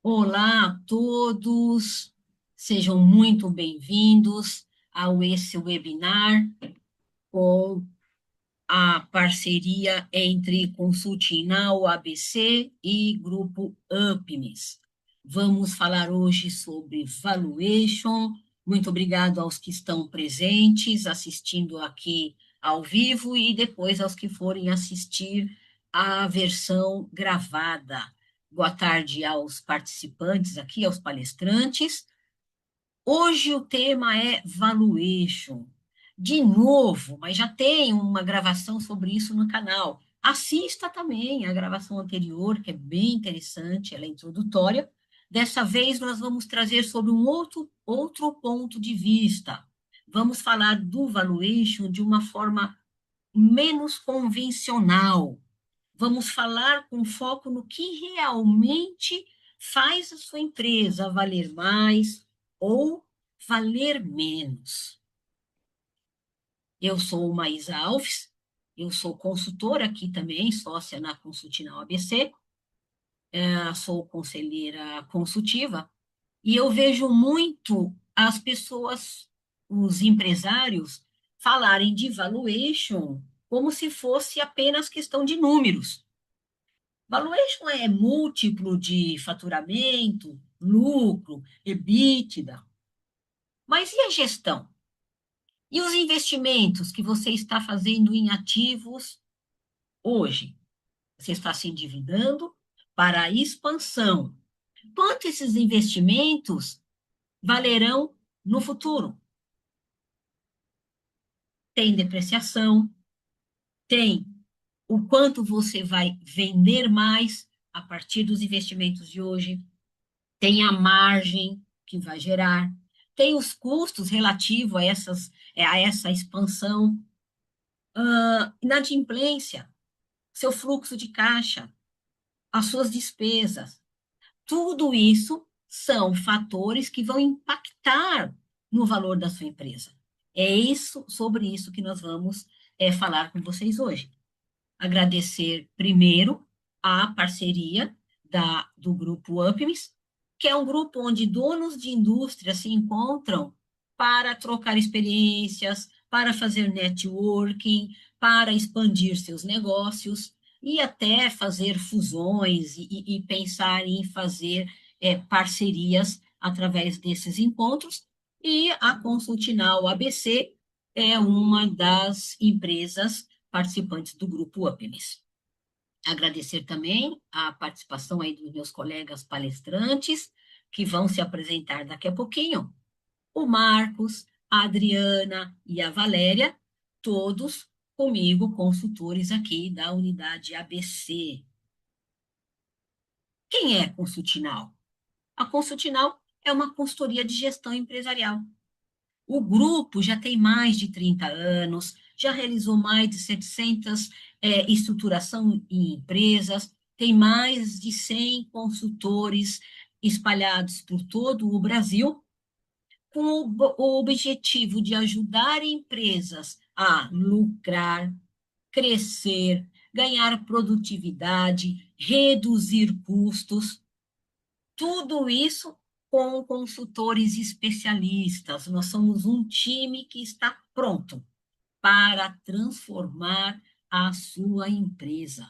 Olá a todos, sejam muito bem-vindos ao esse webinar com a parceria entre Consulting Now ABC e Grupo UPMIS. Vamos falar hoje sobre valuation. Muito obrigado aos que estão presentes, assistindo aqui ao vivo e depois aos que forem assistir a versão gravada. Boa tarde aos participantes aqui, aos palestrantes. Hoje o tema é valuation. De novo, mas já tem uma gravação sobre isso no canal. Assista também a gravação anterior, que é bem interessante, ela é introdutória. Dessa vez nós vamos trazer sobre um outro ponto de vista. Vamos falar do valuation de uma forma menos convencional. Vamos falar com foco no que realmente faz a sua empresa valer mais ou valer menos. Eu sou Maísa Alves, eu sou consultora aqui também, sócia na Consultinal ABC, sou conselheira consultiva, e eu vejo muito as pessoas, os empresários, falarem de valuation como se fosse apenas questão de números. Valuation é múltiplo de faturamento, lucro, EBITDA. Mas e a gestão? E os investimentos que você está fazendo em ativos hoje? Você está se endividando para a expansão. Quanto esses investimentos valerão no futuro? Tem depreciação, tem o quanto você vai vender mais a partir dos investimentos de hoje, tem a margem que vai gerar, tem os custos relativos a essa expansão, inadimplência, seu fluxo de caixa, as suas despesas. Tudo isso são fatores que vão impactar no valor da sua empresa. É isso, sobre isso que nós vamos falar com vocês hoje. Agradecer primeiro a parceria do grupo UPMIS, que é um grupo onde donos de indústria se encontram para trocar experiências, para fazer networking, para expandir seus negócios e até fazer fusões e pensar em fazer parcerias através desses encontros. E a Consultinal ABC é uma das empresas participantes do grupo UPMIS. Agradecer também a participação aí dos meus colegas palestrantes, que vão se apresentar daqui a pouquinho. O Marcos, a Adriana e a Valéria, todos comigo, consultores aqui da unidade ABC. Quem é Consultinal? A Consultinal é uma consultoria de gestão empresarial. O grupo já tem mais de 30 anos, já realizou mais de 700 estruturação em empresas, tem mais de 100 consultores espalhados por todo o Brasil, com o objetivo de ajudar empresas a lucrar, crescer, ganhar produtividade, reduzir custos, tudo isso com consultores especialistas. Nós somos um time que está pronto para transformar a sua empresa.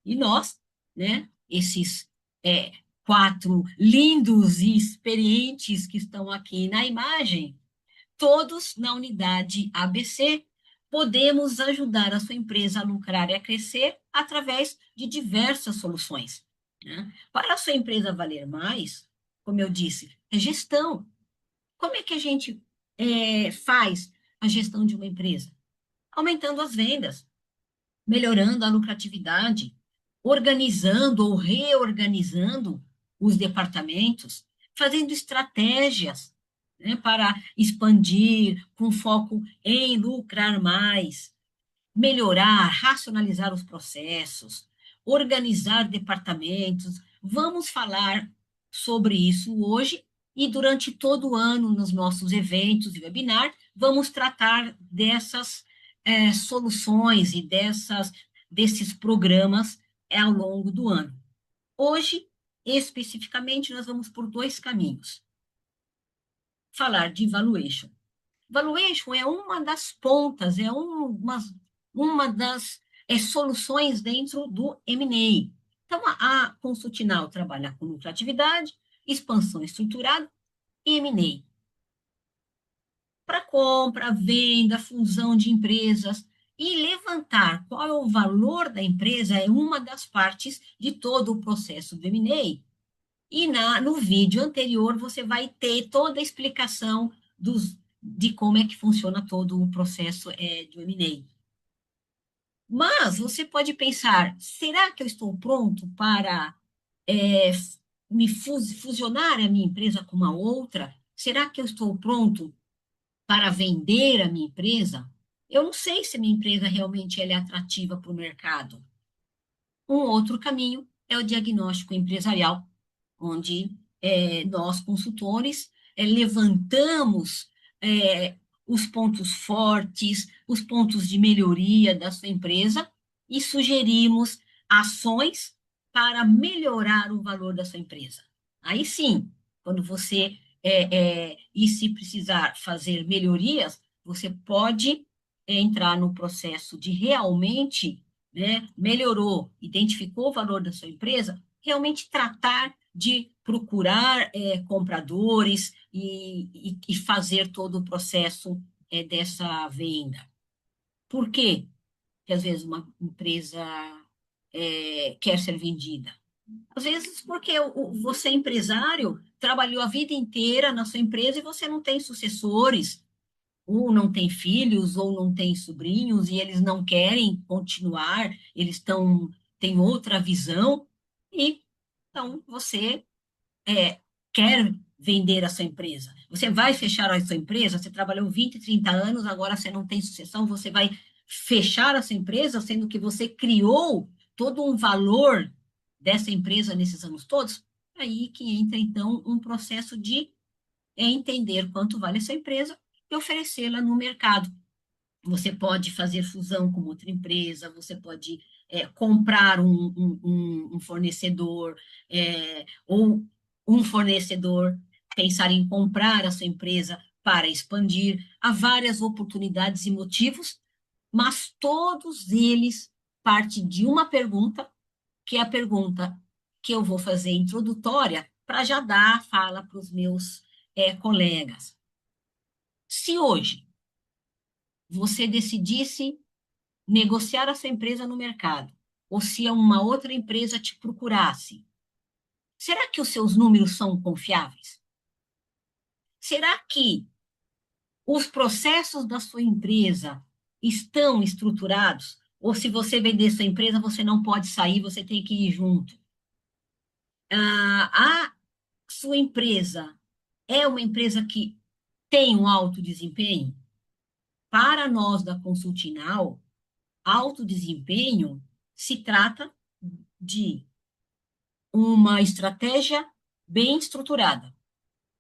E nós, né, esses é, quatro lindos e experientes que estão aqui na imagem, todos na unidade ABC, podemos ajudar a sua empresa a lucrar e a crescer através de diversas soluções. Né? Para a sua empresa valer mais, como eu disse, é gestão. Como é que a gente faz a gestão de uma empresa? Aumentando as vendas, melhorando a lucratividade, organizando ou reorganizando os departamentos, fazendo estratégias, né, para expandir com foco em lucrar mais, melhorar, racionalizar os processos, organizar departamentos. Vamos falar sobre isso hoje e durante todo o ano nos nossos eventos e webinar, vamos tratar dessas soluções e desses programas ao longo do ano. Hoje, especificamente, nós vamos por dois caminhos. Falar de valuation. Valuation é uma das pontas, uma das soluções dentro do M&A. Então, a Consultinal trabalha com lucratividade, expansão estruturada e M&A. Para compra, venda, fusão de empresas e levantar qual é o valor da empresa é uma das partes de todo o processo do M&A. E no vídeo anterior você vai ter toda a explicação de como é que funciona todo o processo do M&A. Mas você pode pensar, será que eu estou pronto para é, fusionar a minha empresa com uma outra? Será que eu estou pronto para vender a minha empresa? Eu não sei se a minha empresa realmente ela é atrativa para o mercado. Um outro caminho é o diagnóstico empresarial, onde nós, consultores, levantamos é, os pontos fortes, os pontos de melhoria da sua empresa e sugerimos ações para melhorar o valor da sua empresa. Aí sim, quando você, e se precisar fazer melhorias, você pode entrar no processo de realmente, né, melhorou, identificou o valor da sua empresa, realmente tratar de procurar compradores e fazer todo o processo dessa venda. Por quê que às vezes uma empresa quer ser vendida? Às vezes porque você, empresário, trabalhou a vida inteira na sua empresa e você não tem sucessores, ou não tem filhos, ou não tem sobrinhos, e eles não querem continuar, têm outra visão, e então você quer vender a sua empresa. Você vai fechar a sua empresa, você trabalhou 20, 30 anos, agora você não tem sucessão, você vai fechar a sua empresa, sendo que você criou todo um valor dessa empresa nesses anos todos? Aí que entra, então, um processo de entender quanto vale essa empresa e oferecê-la no mercado. Você pode fazer fusão com outra empresa, você pode comprar um fornecedor, ou um fornecedor pensar em comprar a sua empresa para expandir. Há várias oportunidades e motivos, mas todos eles partem de uma pergunta, que é a pergunta que eu vou fazer introdutória, para já dar a fala para os meus colegas. Se hoje você decidisse negociar a sua empresa no mercado, ou se uma outra empresa te procurasse, será que os seus números são confiáveis? Será que os processos da sua empresa estão estruturados? Ou se você vender sua empresa, você não pode sair, você tem que ir junto? A sua empresa é uma empresa que tem um alto desempenho? Para nós da Consultinal, alto desempenho se trata de uma estratégia bem estruturada,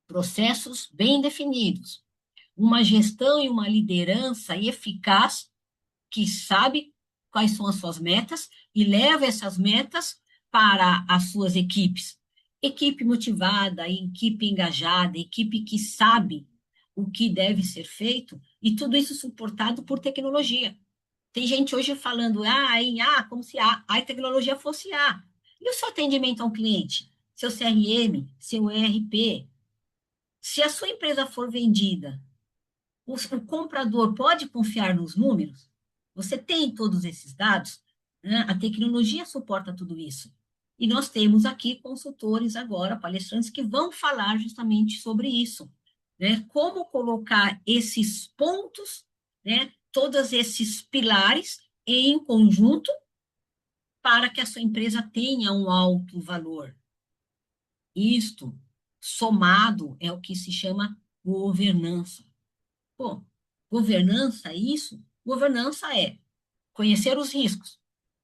processos bem definidos, uma gestão e uma liderança eficaz que sabe quais são as suas metas e leva essas metas para as suas equipes. Equipe motivada, equipe engajada, equipe que sabe o que deve ser feito, e tudo isso suportado por tecnologia. Tem gente hoje falando em A, como se a tecnologia fosse A. E o seu atendimento ao cliente? Seu CRM, seu ERP? Se a sua empresa for vendida, o comprador pode confiar nos números? Você tem todos esses dados? Né? A tecnologia suporta tudo isso. E nós temos aqui consultores agora, palestrantes, que vão falar justamente sobre isso. Né? Como colocar esses pontos, né? Todos esses pilares em conjunto para que a sua empresa tenha um alto valor. Isto, somado, é o que se chama governança. Pô, governança é isso? Governança é conhecer os riscos,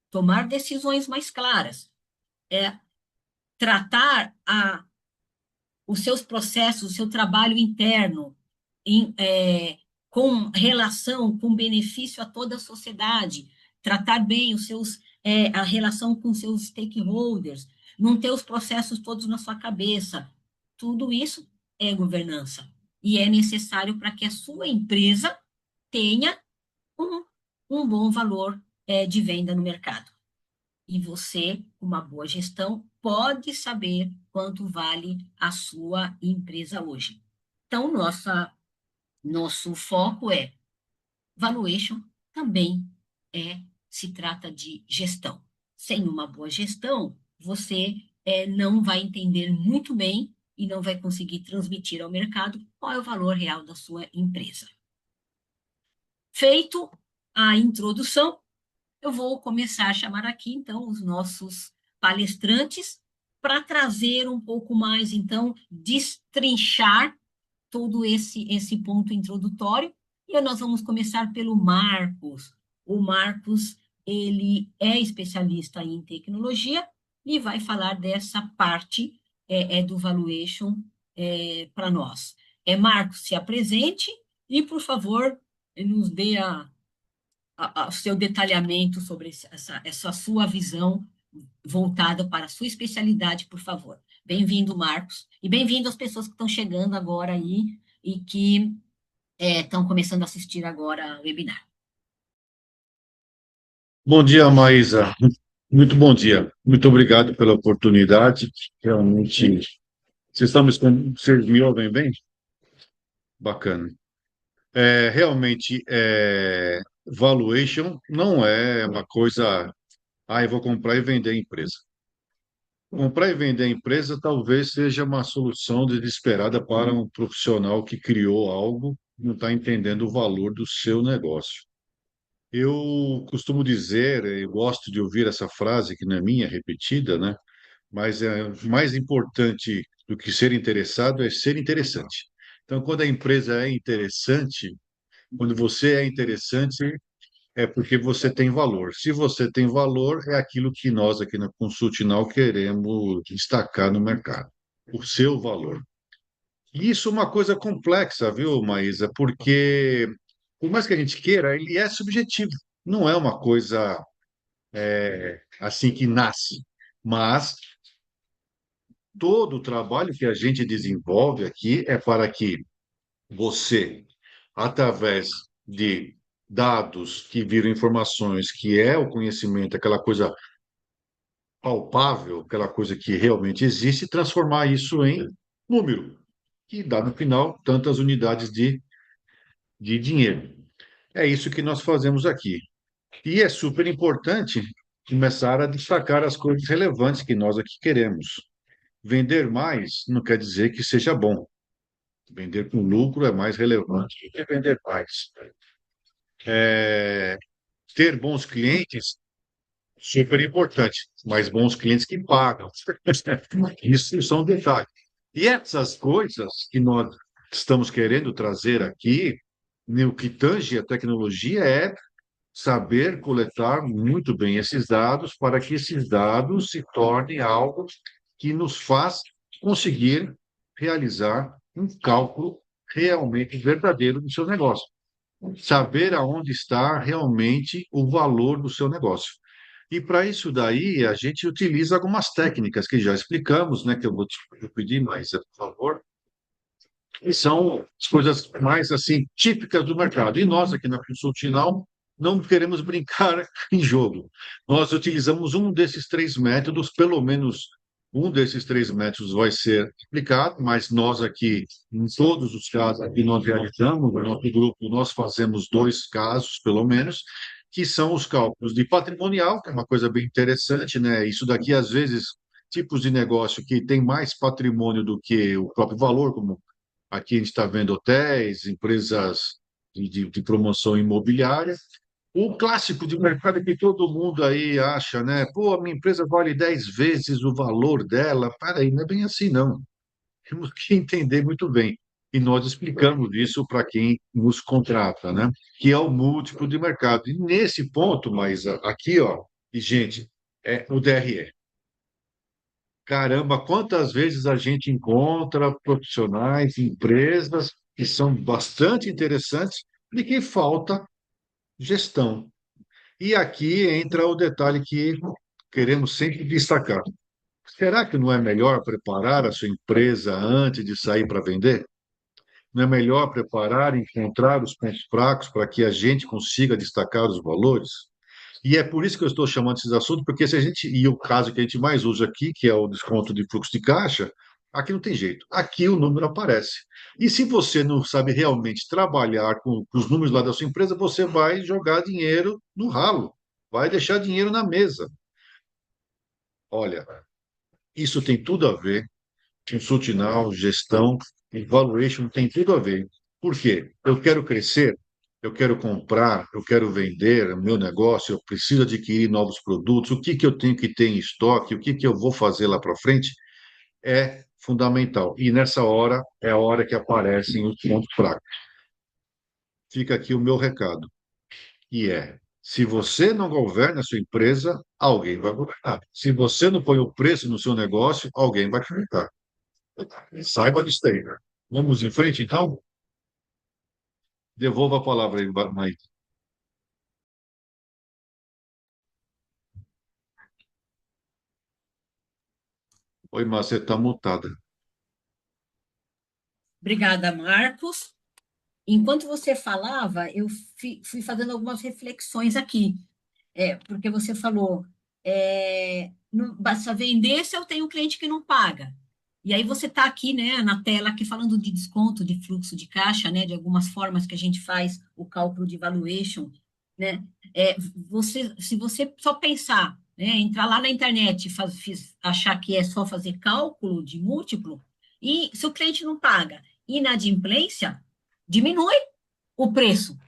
tomar decisões mais claras, tratar os seus processos, o seu trabalho interno com relação, com benefício a toda a sociedade, tratar bem a relação com seus stakeholders, não ter os processos todos na sua cabeça. Tudo isso é governança. E é necessário para que a sua empresa tenha um, um bom valor de venda no mercado. E você, com uma boa gestão, pode saber quanto vale a sua empresa hoje. Então, nosso foco é valuation também se trata de gestão. Sem uma boa gestão, você não vai entender muito bem e não vai conseguir transmitir ao mercado qual é o valor real da sua empresa. Feito a introdução, eu vou começar a chamar aqui, então, os nossos palestrantes para trazer um pouco mais, então, destrinchar todo esse ponto introdutório. E nós vamos começar pelo Marcos. O Marcos, ele é especialista em tecnologia e vai falar dessa parte do valuation para nós. Marcos, se apresente e, por favor, nos dê o seu detalhamento sobre essa sua visão voltada para a sua especialidade, por favor. Bem-vindo, Marcos, e bem-vindo às pessoas que estão chegando agora aí e que estão começando a assistir agora o webinar. Bom dia, Maísa. Muito bom dia. Muito obrigado pela oportunidade. Realmente, vocês me ouvem bem? Bacana. Realmente, valuation não é uma coisa, eu vou comprar e vender a empresa. Comprar e vender a empresa talvez seja uma solução desesperada para um profissional que criou algo e não está entendendo o valor do seu negócio. Eu costumo dizer, eu gosto de ouvir essa frase, que não é minha, é repetida, né? Mas é mais importante do que ser interessado é ser interessante. Então, quando a empresa é interessante, quando você é interessante, é porque você tem valor. Se você tem valor, é aquilo que nós aqui na Consultinal queremos destacar no mercado, o seu valor. E isso é uma coisa complexa, viu, Maísa? Porque, por mais que a gente queira, ele é subjetivo. Não é uma coisa assim que nasce. Mas todo o trabalho que a gente desenvolve aqui é para que você, através de dados que viram informações, que é o conhecimento, aquela coisa palpável, aquela coisa que realmente existe, transformar isso em número, que dá no final tantas unidades de dinheiro. É isso que nós fazemos aqui. E é super importante começar a destacar as coisas relevantes que nós aqui queremos. Vender mais não quer dizer que seja bom. Vender com lucro é mais relevante do que vender mais. Ter bons clientes, super importante, mas bons clientes que pagam. Isso são detalhes. E essas coisas que nós estamos querendo trazer aqui, no que tange a tecnologia, é saber coletar muito bem esses dados para que esses dados se tornem algo que nos faz conseguir realizar um cálculo realmente verdadeiro do seu negócio. Saber aonde está realmente o valor do seu negócio. E para isso daí, a gente utiliza algumas técnicas que já explicamos, né, que eu vou te pedir mais, por favor, e são as coisas mais assim típicas do mercado. E nós aqui na Consultinal não queremos brincar em jogo. Nós utilizamos um desses três métodos, pelo menos um desses três métodos vai ser aplicado, mas nós aqui, em todos os casos que nós realizamos, no nosso grupo, nós fazemos dois casos, pelo menos, que são os cálculos de patrimonial, que é uma coisa bem interessante, né? Isso daqui, às vezes, tipos de negócio que tem mais patrimônio do que o próprio valor, como aqui a gente está vendo hotéis, empresas de promoção imobiliária. O clássico de mercado é que todo mundo aí acha, né? Pô, a minha empresa vale 10 vezes o valor dela. Para aí, não é bem assim, não. Temos que entender muito bem. E nós explicamos isso para quem nos contrata, né? Que é o múltiplo de mercado. E nesse ponto, mas aqui, ó, e gente, é o DRE. Caramba, quantas vezes a gente encontra profissionais, empresas que são bastante interessantes e que falta gestão. E aqui entra o detalhe que queremos sempre destacar. Será que não é melhor preparar a sua empresa antes de sair para vender? Não é melhor preparar e encontrar os pontos fracos para que a gente consiga destacar os valores? E é por isso que eu estou chamando esses assuntos, porque se a gente, e o caso que a gente mais usa aqui, que é o desconto de fluxo de caixa, aqui não tem jeito. Aqui o número aparece. E se você não sabe realmente trabalhar com os números lá da sua empresa, você vai jogar dinheiro no ralo, vai deixar dinheiro na mesa. Olha, isso tem tudo a ver consultinal, gestão e valuation tem tudo a ver. Por quê? Eu quero crescer, eu quero comprar, eu quero vender o meu negócio, eu preciso adquirir novos produtos, o que que eu tenho que ter em estoque, o que que eu vou fazer lá para frente, é fundamental. E nessa hora é a hora que aparecem os pontos fracos. Fica aqui o meu recado, e é: se você não governa a sua empresa, alguém vai governar. Se você não põe o preço no seu negócio, alguém vai ficar. Saiba disso aí, né? Vamos em frente, então? Devolva a palavra aí, Maíra. Oi, Márcia, você está mutada. Obrigada, Marcos. Enquanto você falava, eu fui fazendo algumas reflexões aqui. Porque você falou, não basta vender se eu tenho um cliente que não paga. E aí você está aqui, né, na tela, aqui falando de desconto, de fluxo de caixa, né, de algumas formas que a gente faz o cálculo de valuation, né? Se você só pensar, né, entrar lá na internet e achar que é só fazer cálculo de múltiplo, e se o cliente não paga inadimplência, diminui o preço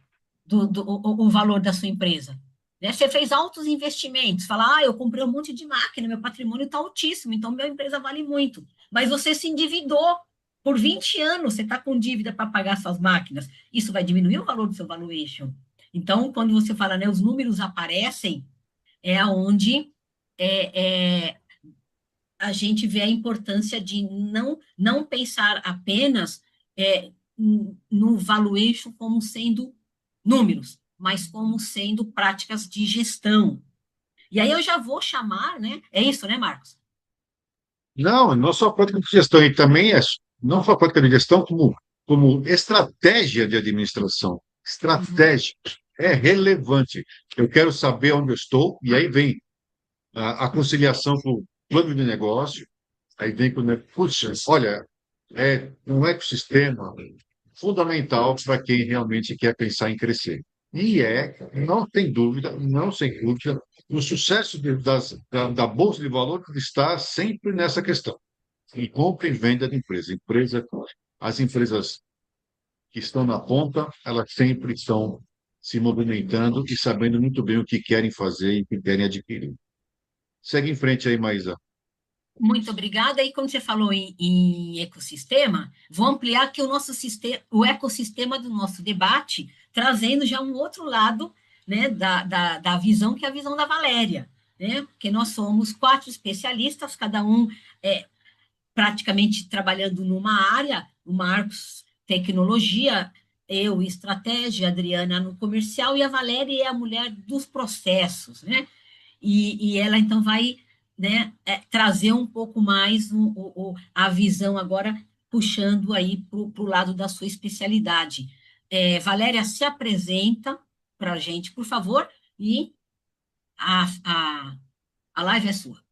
o valor da sua empresa. Né? Você fez altos investimentos, fala, eu comprei um monte de máquina, meu patrimônio está altíssimo, então minha empresa vale muito. Mas você se endividou por 20 anos, você está com dívida para pagar suas máquinas. Isso vai diminuir o valor do seu valuation. Então, quando você fala, né, os números aparecem, é onde é, é, a gente vê a importância de não pensar apenas no valuation como sendo números, mas como sendo práticas de gestão. E aí eu já vou chamar, né? É isso, né, Marcos? Não só a prática de gestão, e também é não só a prática de gestão, como estratégia de administração. Estratégia é relevante. Eu quero saber onde eu estou, e aí vem a conciliação com o plano de negócio, aí vem com o puxa, olha, é um ecossistema fundamental para quem realmente quer pensar em crescer. E não tem dúvida, não sem dúvida, o sucesso da Bolsa de Valores está sempre nessa questão, em compra e venda de empresa. As empresas que estão na ponta, elas sempre estão se movimentando e sabendo muito bem o que querem fazer e o que querem adquirir. Segue em frente aí, Maísa. Muito obrigada. E quando você falou em ecossistema, vou ampliar aqui o nosso sistema, o ecossistema do nosso debate, trazendo já um outro lado, né, da visão, que é a visão da Valéria, né? Porque nós somos quatro especialistas, cada um praticamente trabalhando numa área, o Marcos, tecnologia, eu, estratégia, a Adriana no comercial, e a Valéria é a mulher dos processos, né? E ela então vai, né, trazer um pouco mais a visão agora, puxando aí para o lado da sua especialidade. Valéria, se apresenta para a gente, por favor, e a, a, a live é sua.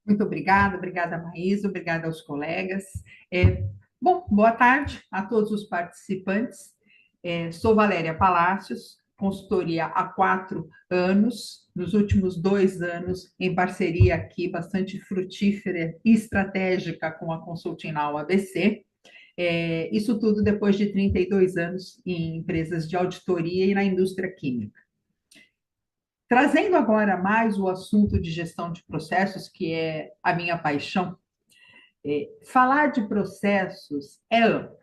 Muito obrigada, obrigada, Maísa, obrigada aos colegas. Bom, boa tarde a todos os participantes. Sou Valéria Palácios, consultoria há 4 anos, nos últimos 2 anos, em parceria aqui bastante frutífera e estratégica com a Consultinal ABC. Isso tudo depois de 32 anos em empresas de auditoria e na indústria química. Trazendo agora mais o assunto de gestão de processos, que é a minha paixão, falar de processos é amplo.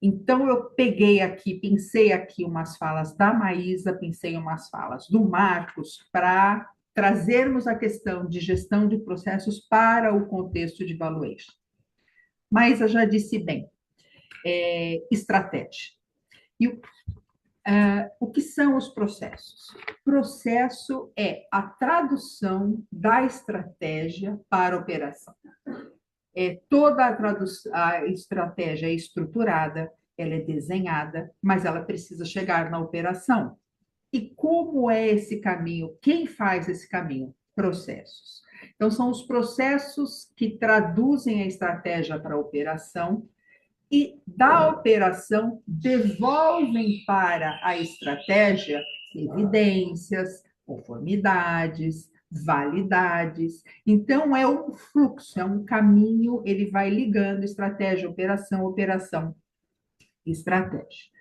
Então, eu peguei aqui, pensei aqui umas falas da Maísa, pensei umas falas do Marcos, para trazermos a questão de gestão de processos para o contexto de valuation. Maísa já disse bem, estratégia. E O que são os processos? Processo é a tradução da estratégia para a operação. Toda a estratégia é estruturada, ela é desenhada, mas ela precisa chegar na operação. E como é esse caminho? Quem faz esse caminho? Processos. Então, são os processos que traduzem a estratégia para a operação e da operação devolvem para a estratégia evidências, conformidades, validades. Então, é um fluxo, é um caminho, ele vai ligando estratégia, operação, estratégia.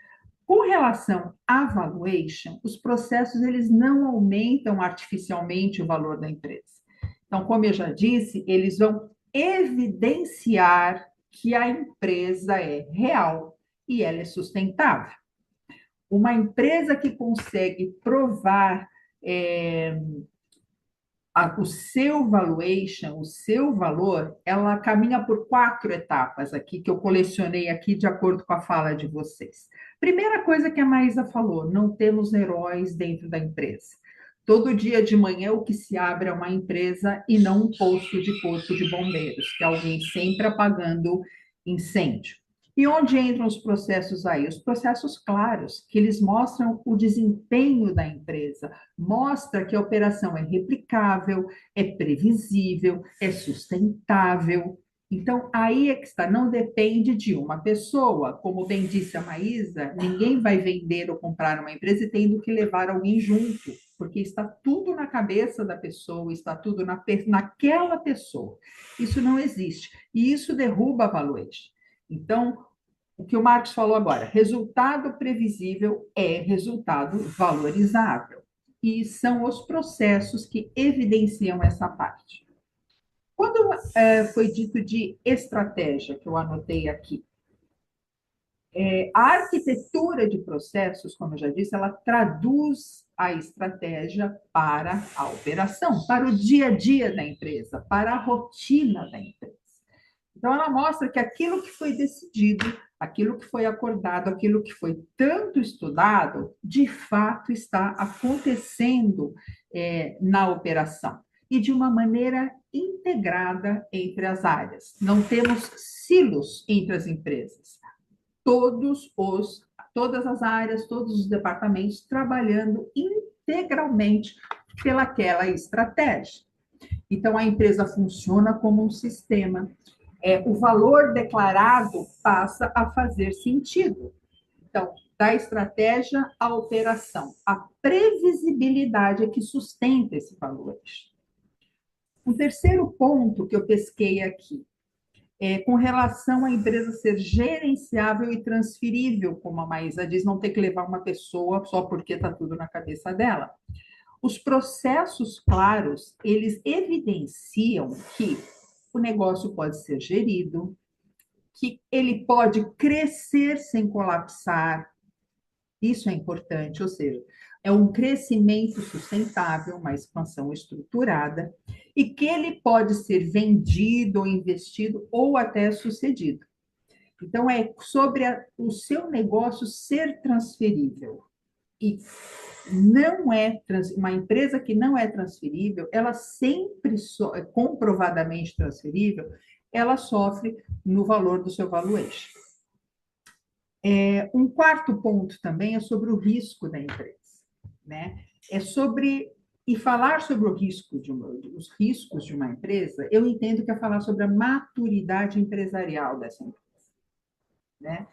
Com relação à valuation, os processos eles não aumentam artificialmente o valor da empresa. Então, como eu já disse, eles vão evidenciar que a empresa é real e ela é sustentável. Uma empresa que consegue provar o seu valuation, o seu valor, ela caminha por 4 etapas aqui, que eu colecionei aqui de acordo com a fala de vocês. Primeira coisa que a Maísa falou, não temos heróis dentro da empresa. Todo dia de manhã o que se abre é uma empresa e não um posto de corpo de bombeiros, que é alguém sempre apagando incêndio. E onde entram os processos aí? Os processos claros, que eles mostram o desempenho da empresa, mostra que a operação é replicável, é previsível, é sustentável. Então, aí é que está, não depende de uma pessoa. Como bem disse a Maísa, ninguém vai vender ou comprar uma empresa tendo que levar alguém junto, porque está tudo na cabeça da pessoa, está tudo naquela pessoa. Isso não existe. E isso derruba a valuation. Então, o que o Marcos falou agora, resultado previsível é resultado valorizável. E são os processos que evidenciam essa parte. Quando foi dito de estratégia, que eu anotei aqui, a arquitetura de processos, como eu já disse, ela traduz a estratégia para a operação, para o dia a dia da empresa, para a rotina da empresa. Então, ela mostra que aquilo que foi decidido, aquilo que foi acordado, aquilo que foi tanto estudado, de fato está acontecendo na operação. E de uma maneira integrada entre as áreas. Não temos silos entre as empresas. Todas as áreas, todos os departamentos trabalhando integralmente pelaquela estratégia. Então, a empresa funciona como um sistema. O valor declarado passa a fazer sentido. Então, da estratégia à operação, a previsibilidade é que sustenta esse valor. Um terceiro ponto que eu pesquei aqui é com relação à empresa ser gerenciável e transferível, como a Maísa diz, não ter que levar uma pessoa só porque está tudo na cabeça dela. Os processos claros, eles evidenciam que o negócio pode ser gerido, que ele pode crescer sem colapsar, isso é importante, ou seja, é um crescimento sustentável, uma expansão estruturada, e que ele pode ser vendido ou investido ou até sucedido. Então, é sobre o seu negócio ser transferível. E não é uma empresa que não é transferível, ela sempre é comprovadamente transferível, ela sofre no valor do seu valuation. Um quarto ponto também é sobre o risco da empresa, né? E falar sobre os riscos de uma empresa, eu entendo que é falar sobre a maturidade empresarial dessa empresa, né?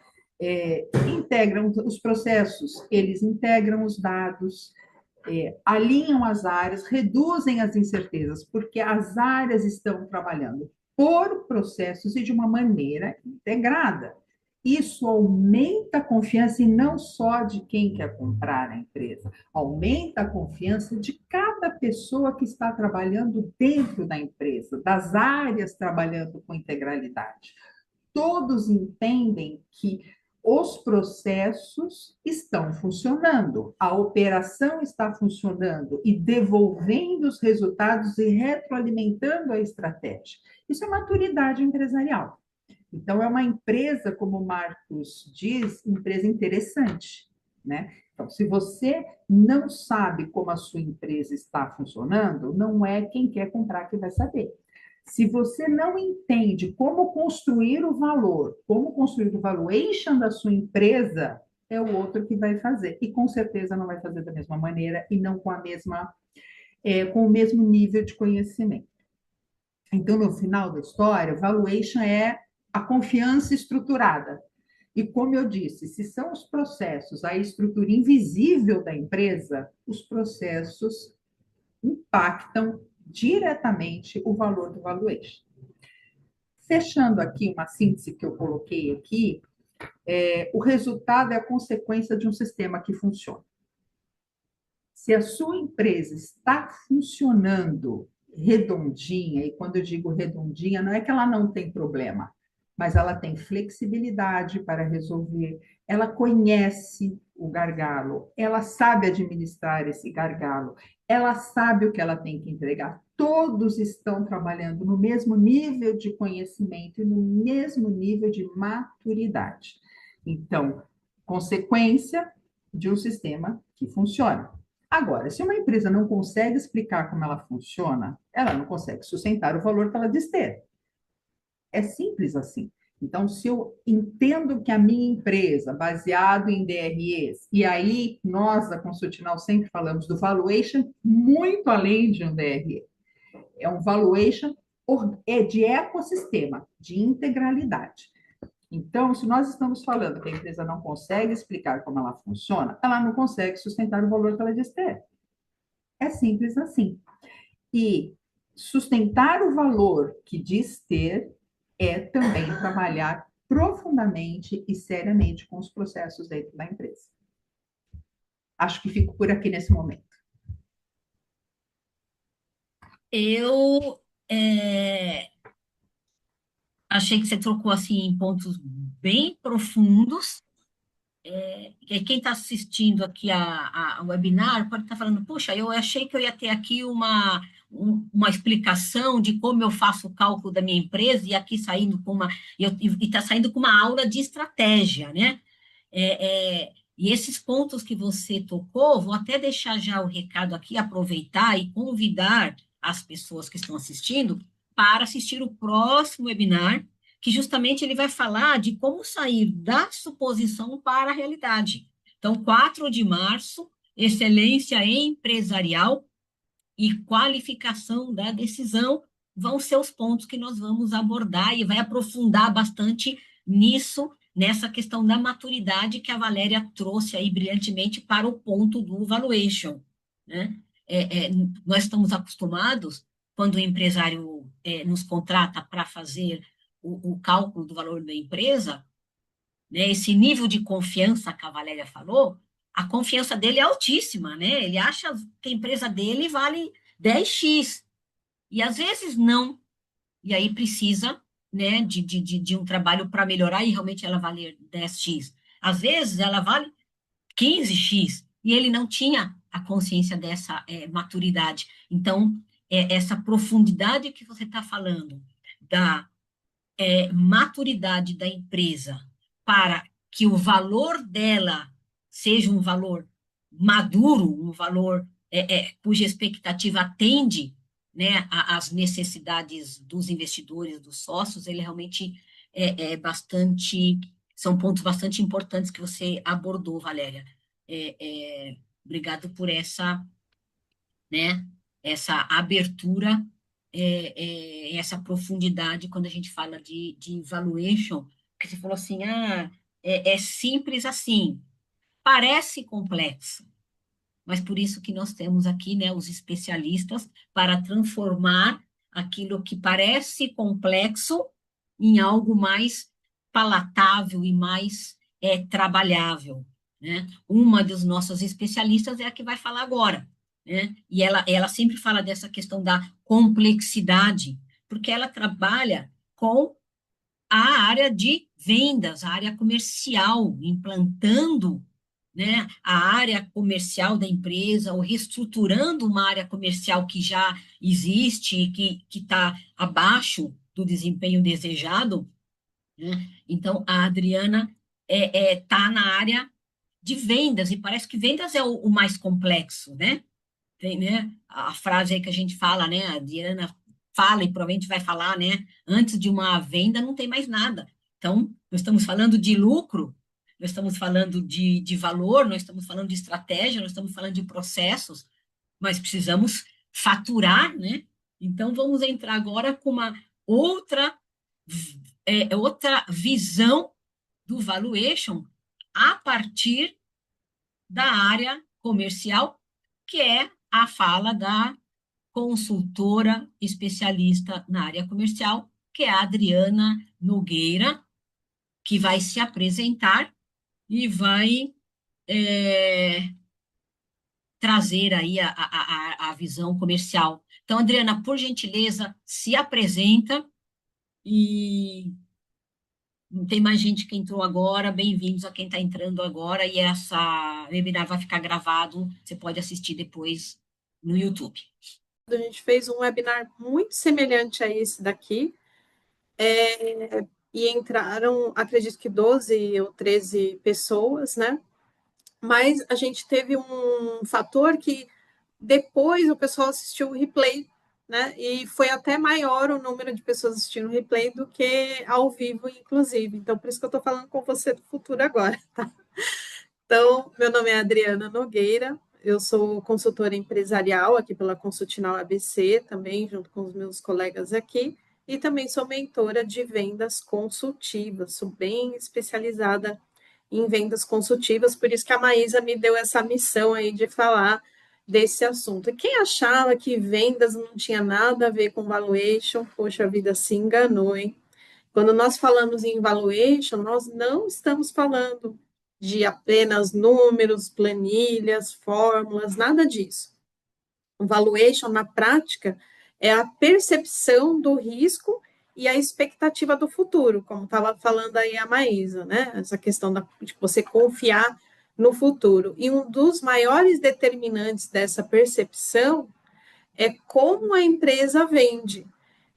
Integram os processos, eles integram os dados, alinham as áreas, reduzem as incertezas, porque as áreas estão trabalhando por processos e de uma maneira integrada. Isso aumenta a confiança, e não só de quem quer comprar a empresa, aumenta a confiança de cada pessoa que está trabalhando dentro da empresa, das áreas trabalhando com integralidade. Todos entendem que os processos estão funcionando, a operação está funcionando e devolvendo os resultados e retroalimentando a estratégia. Isso é maturidade empresarial. Então, é uma empresa, como o Marcos diz, empresa interessante, né? Então, se você não sabe como a sua empresa está funcionando, não é quem quer comprar que vai saber. Se você não entende como construir o valuation da sua empresa, é o outro que vai fazer. E com certeza não vai fazer da mesma maneira e não com o mesmo nível de conhecimento. Então, no final da história, valuation é a confiança estruturada. E como eu disse, se são os processos, a estrutura invisível da empresa, os processos impactam diretamente o valor do valuation. Fechando aqui uma síntese que eu coloquei aqui, o resultado é a consequência de um sistema que funciona. Se a sua empresa está funcionando redondinha, e quando eu digo redondinha, não é que ela não tem problema, mas ela tem flexibilidade para resolver, ela conhece o gargalo, ela sabe administrar esse gargalo, ela sabe o que ela tem que entregar. Todos estão trabalhando no mesmo nível de conhecimento e no mesmo nível de maturidade. Então, consequência de um sistema que funciona. Agora, se uma empresa não consegue explicar como ela funciona, ela não consegue sustentar o valor que ela diz ter. É simples assim. Então, se eu entendo que a minha empresa, baseado em DREs, e aí nós da Consultinal sempre falamos do valuation muito além de um DRE, é um valuation de ecossistema, de integralidade. Então, se nós estamos falando que a empresa não consegue explicar como ela funciona, ela não consegue sustentar o valor que ela diz ter. É simples assim. E sustentar o valor que diz ter é também trabalhar profundamente e seriamente com os processos dentro da empresa. Acho que fico por aqui nesse momento. Eu achei que você trocou assim em pontos bem profundos. Quem está assistindo aqui a webinar pode estar falando, puxa, eu achei que eu ia ter aqui uma explicação de como eu faço o cálculo da minha empresa e aqui saindo com e está saindo com uma aula de estratégia, né? E esses pontos que você tocou, vou até deixar já o recado aqui, aproveitar e convidar as pessoas que estão assistindo para assistir o próximo webinar, que justamente ele vai falar de como sair da suposição para a realidade. Então, 4 de março, excelência empresarial e qualificação da decisão vão ser os pontos que nós vamos abordar e vai aprofundar bastante nisso, nessa questão da maturidade que a Valéria trouxe aí brilhantemente para o ponto do valuation, né? Nós estamos acostumados, quando o empresário nos contrata para fazer o cálculo do valor da empresa, né, esse nível de confiança que a Valéria falou, a confiança dele é altíssima, né? Ele acha que a empresa dele vale 10x, e às vezes não, e aí precisa, né, de um trabalho para melhorar e realmente ela valer 10x. Às vezes ela vale 15x, e ele não tinha a consciência dessa maturidade. Então, essa profundidade que você está falando, da maturidade da empresa para que o valor dela seja um valor maduro, um valor cuja expectativa atende, né, às necessidades dos investidores, dos sócios, ele realmente são pontos bastante importantes que você abordou, Valéria. Obrigado por né, essa abertura, essa profundidade quando a gente fala de valuation, que você falou assim, é simples assim, parece complexo, mas por isso que nós temos aqui, né, os especialistas para transformar aquilo que parece complexo em algo mais palatável e mais trabalhável, né? Uma das nossas especialistas é a que vai falar agora, né? E ela sempre fala dessa questão da complexidade, porque ela trabalha com a área de vendas, a área comercial, implantando, né, a área comercial da empresa, ou reestruturando uma área comercial que já existe e que está abaixo do desempenho desejado, né? Então, a Adriana está na área de vendas, e parece que vendas é o mais complexo, né? Tem, né, a frase aí que a gente fala, né? A Diana fala e provavelmente vai falar, né? Antes de uma venda não tem mais nada. Então, nós estamos falando de lucro, nós estamos falando de valor, nós estamos falando de estratégia, nós estamos falando de processos, mas precisamos faturar, né? Então, vamos entrar agora com uma outra, outra visão do valuation a partir da área comercial, que é a fala da consultora especialista na área comercial, que é a Adriana Nogueira, que vai se apresentar e vai trazer aí a visão comercial. Então, Adriana, por gentileza, se apresenta e não tem mais gente que entrou agora. Bem-vindos a quem está entrando agora e essa webinar vai ficar gravado, você pode assistir depois no YouTube. A gente fez um webinar muito semelhante a esse daqui, e entraram, acredito que 12 ou 13 pessoas, né? Mas a gente teve um fator que depois o pessoal assistiu o replay, né? E foi até maior o número de pessoas assistindo o replay do que ao vivo, inclusive. Então, por isso que eu estou falando com você do futuro agora, tá? Então, meu nome é Adriana Nogueira, eu sou consultora empresarial aqui pela Consultinal ABC, também junto com os meus colegas aqui, e também sou mentora de vendas consultivas, sou bem especializada em vendas consultivas, por isso que a Maísa me deu essa missão aí de falar desse assunto. E quem achava que vendas não tinha nada a ver com valuation, poxa, a vida se enganou, hein? Quando nós falamos em valuation, nós não estamos falando de apenas números, planilhas, fórmulas, nada disso. O valuation, na prática, é a percepção do risco e a expectativa do futuro, como estava falando aí a Maísa, né? Essa questão de você confiar no futuro. E um dos maiores determinantes dessa percepção é como a empresa vende.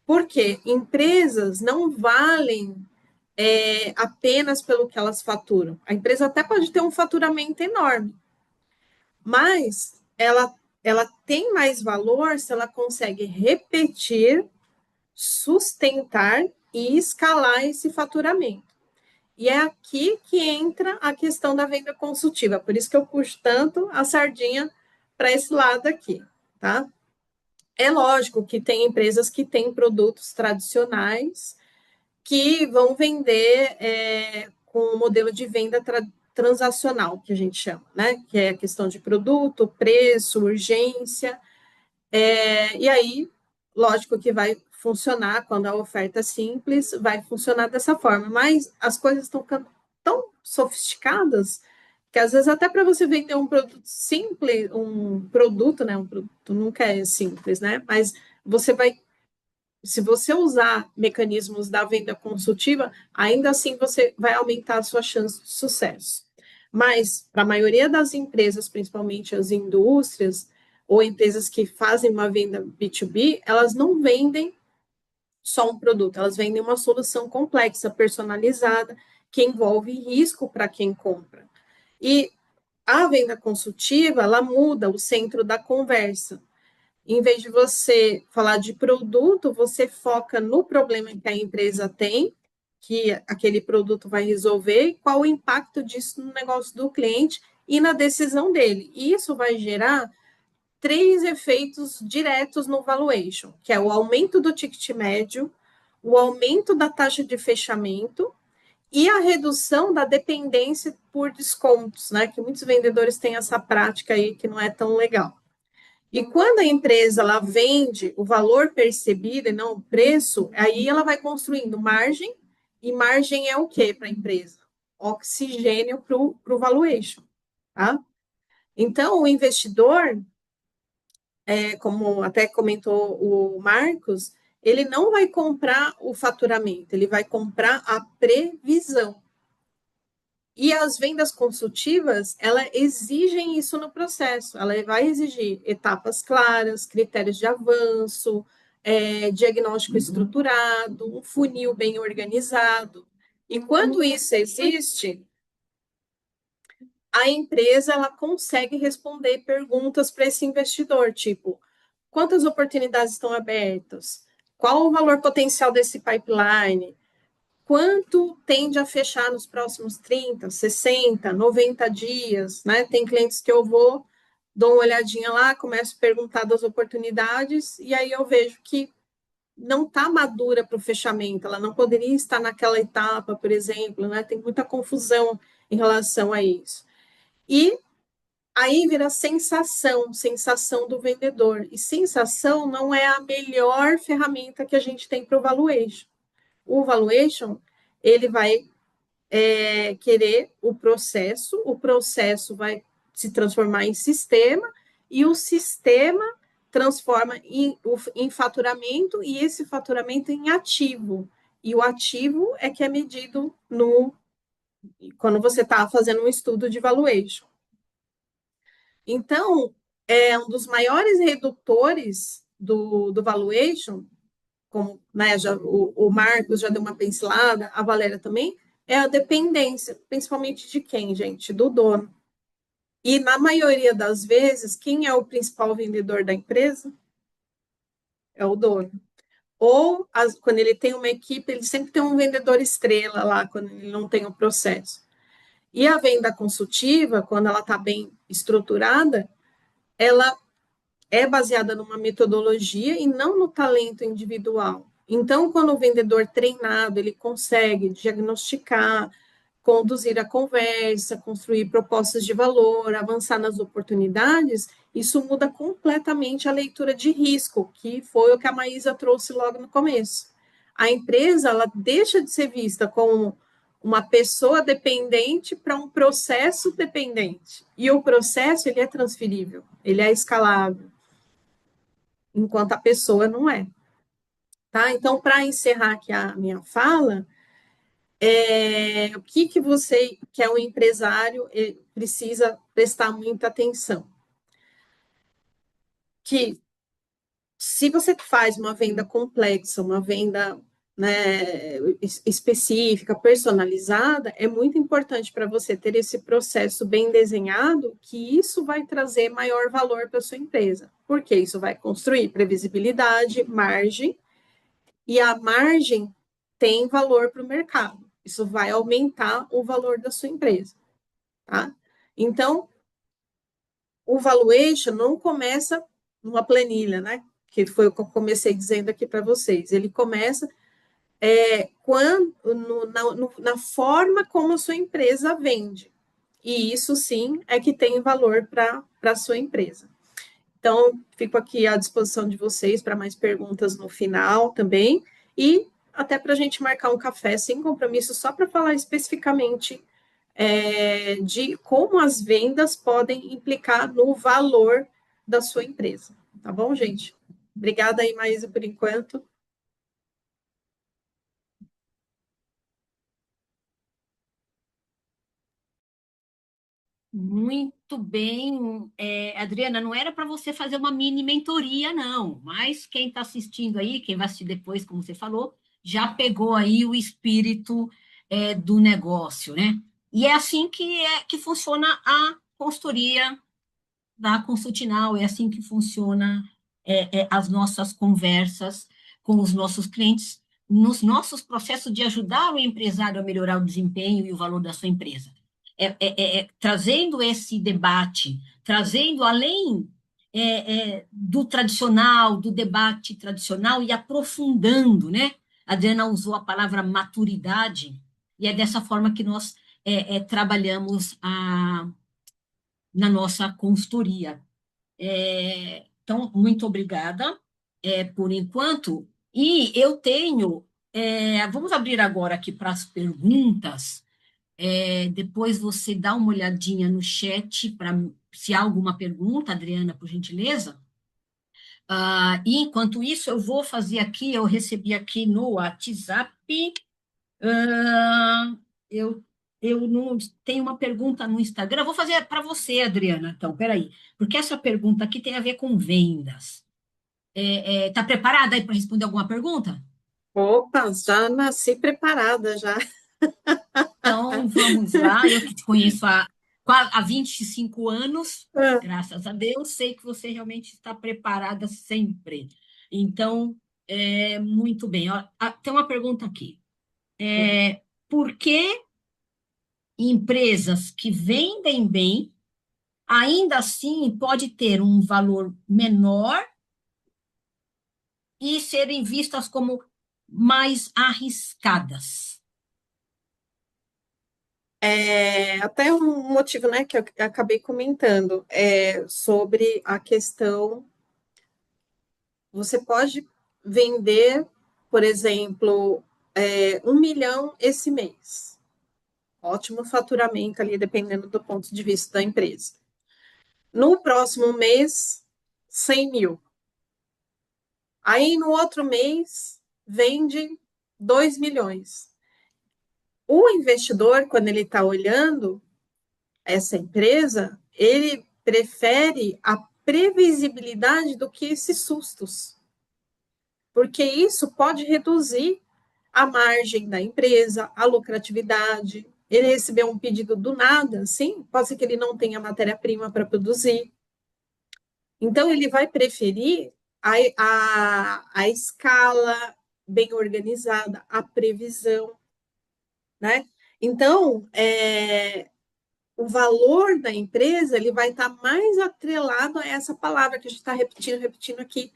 Porque empresas não valem apenas pelo que elas faturam. A empresa até pode ter um faturamento enorme, mas ela tem mais valor se ela consegue repetir, sustentar e escalar esse faturamento. E é aqui que entra a questão da venda consultiva. Por isso que eu puxo tanto a sardinha para esse lado aqui, tá? É lógico que tem empresas que têm produtos tradicionais que vão vender com o modelo de venda transacional, que a gente chama, né? Que é a questão de produto, preço, urgência. E aí, lógico que vai funcionar quando a oferta é simples, vai funcionar dessa forma, mas as coisas estão ficando tão sofisticadas que às vezes até para você vender um produto simples, um produto, né? Um produto nunca é simples, né? Mas você vai, se você usar mecanismos da venda consultiva, ainda assim você vai aumentar a sua chance de sucesso. Mas, para a maioria das empresas, principalmente as indústrias, ou empresas que fazem uma venda B2B, elas não vendem só um produto, elas vendem uma solução complexa, personalizada, que envolve risco para quem compra. E a venda consultiva, ela muda o centro da conversa. Em vez de você falar de produto, você foca no problema que a empresa tem, que aquele produto vai resolver, e qual o impacto disso no negócio do cliente e na decisão dele. E isso vai gerar 3 efeitos diretos no valuation, que é o aumento do ticket médio, o aumento da taxa de fechamento e a redução da dependência por descontos, né? Que muitos vendedores têm essa prática aí que não é tão legal. E quando a empresa ela vende o valor percebido e não o preço, aí ela vai construindo margem, e margem é o que para a empresa? Oxigênio para o valuation. Tá? Então, o investidor, como até comentou o Marcos, ele não vai comprar o faturamento, ele vai comprar a previsão. E as vendas consultivas, ela exigem isso no processo. Ela vai exigir etapas claras, critérios de avanço, diagnóstico estruturado, um funil bem organizado. E quando isso existe, a empresa ela consegue responder perguntas para esse investidor, tipo, quantas oportunidades estão abertas? Qual o valor potencial desse pipeline? Quanto tende a fechar nos próximos 30, 60, 90 dias, né? Tem clientes que eu vou, dou uma olhadinha lá, começo a perguntar das oportunidades, e aí eu vejo que não está madura para o fechamento, ela não poderia estar naquela etapa, por exemplo, né? Tem muita confusão em relação a isso. E aí vira sensação do vendedor. E sensação não é a melhor ferramenta que a gente tem para o valuation. O valuation, ele vai querer o processo vai se transformar em sistema, e o sistema transforma em faturamento, e esse faturamento em ativo. E o ativo é que é medido quando você está fazendo um estudo de valuation. Então, um dos maiores redutores do valuation, como né, o Marcos já deu uma pincelada, a Valéria também, é a dependência, principalmente de quem, gente? Do dono. E na maioria das vezes, quem é o principal vendedor da empresa? É o dono. Ou quando ele tem uma equipe, ele sempre tem um vendedor estrela lá, quando ele não tem o processo. E a venda consultiva, quando ela está bem estruturada, ela é baseada numa metodologia e não no talento individual. Então, quando o vendedor treinado, ele consegue diagnosticar, conduzir a conversa, construir propostas de valor, avançar nas oportunidades, isso muda completamente a leitura de risco, que foi o que a Maísa trouxe logo no começo. A empresa, ela deixa de ser vista como uma pessoa dependente para um processo dependente. E o processo, ele é transferível, ele é escalável, enquanto a pessoa não é. Tá? Então, para encerrar aqui a minha fala, o que você, que é um empresário, precisa prestar muita atenção? Que se você faz uma venda complexa, uma venda né, específica, personalizada, é muito importante para você ter esse processo bem desenhado, que isso vai trazer maior valor para a sua empresa, porque isso vai construir previsibilidade, margem, e a margem tem valor para o mercado. Isso vai aumentar o valor da sua empresa, tá? Então, o valuation não começa numa planilha, né? Que foi o que eu comecei dizendo aqui para vocês. Ele começa na forma como a sua empresa vende. E isso sim é que tem valor para a sua empresa. Então, fico aqui à disposição de vocês para mais perguntas no final também. E até para a gente marcar um café sem compromisso, só para falar especificamente de como as vendas podem implicar no valor da sua empresa. Tá bom, gente? Obrigada aí, Maísa, por enquanto. Muito bem, Adriana, não era para você fazer uma mini mentoria, não, mas quem está assistindo aí, quem vai assistir depois, como você falou, já pegou aí o espírito do negócio, né? E é assim que funciona a consultoria da Consultinal, é assim que funciona as nossas conversas com os nossos clientes, nos nossos processos de ajudar o empresário a melhorar o desempenho e o valor da sua empresa. Trazendo esse debate, trazendo além do tradicional, do debate tradicional e aprofundando, né? A Adriana usou a palavra maturidade, e é dessa forma que nós trabalhamos na nossa consultoria. Então, muito obrigada por enquanto. E eu tenho. Vamos abrir agora aqui para as perguntas. Depois você dá uma olhadinha no chat para se há alguma pergunta, Adriana, por gentileza. E enquanto isso, eu vou fazer aqui, eu recebi aqui no WhatsApp. ah, eu, eu não tenho uma pergunta no Instagram. Eu vou fazer para você, Adriana, então, peraí. Porque essa pergunta aqui tem a ver com vendas. Está preparada aí para responder alguma pergunta? Opa, já nasci preparada já. Então, vamos lá. Eu que te conheço há 25 anos, Ah, graças a Deus, sei que você realmente está preparada sempre. Então, muito bem. Ó, tem uma pergunta aqui. Por que empresas que vendem bem, ainda assim, pode ter um valor menor e serem vistas como mais arriscadas? até um motivo, né, que eu acabei comentando, sobre a questão, você pode vender, por exemplo, 1 milhão esse mês. Ótimo faturamento ali, dependendo do ponto de vista da empresa. No próximo mês, 100 mil. Aí, no outro mês, vende 2 milhões. O investidor, quando ele está olhando essa empresa, ele prefere a previsibilidade do que esses sustos, porque isso pode reduzir a margem da empresa, a lucratividade. Ele recebeu um pedido do nada, sim, pode ser que ele não tenha matéria-prima para produzir. Então, ele vai preferir a escala bem organizada, a previsão, né? Então, o valor da empresa ele vai estar mais atrelado a essa palavra que a gente está repetindo aqui,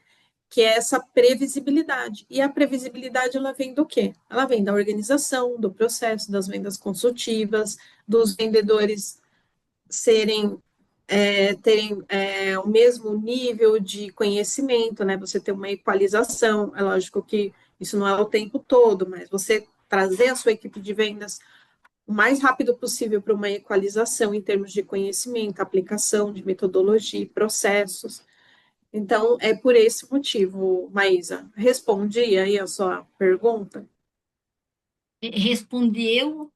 que é essa previsibilidade. E a previsibilidade ela vem do quê? Ela vem da organização, do processo, das vendas consultivas, dos vendedores serem terem o mesmo nível de conhecimento, né? Você ter uma equalização. É lógico que isso não é o tempo todo, mas você trazer a sua equipe de vendas o mais rápido possível para uma equalização em termos de conhecimento, aplicação de metodologia e processos. Então, é por esse motivo, Maísa. Respondi aí a sua pergunta? Respondeu,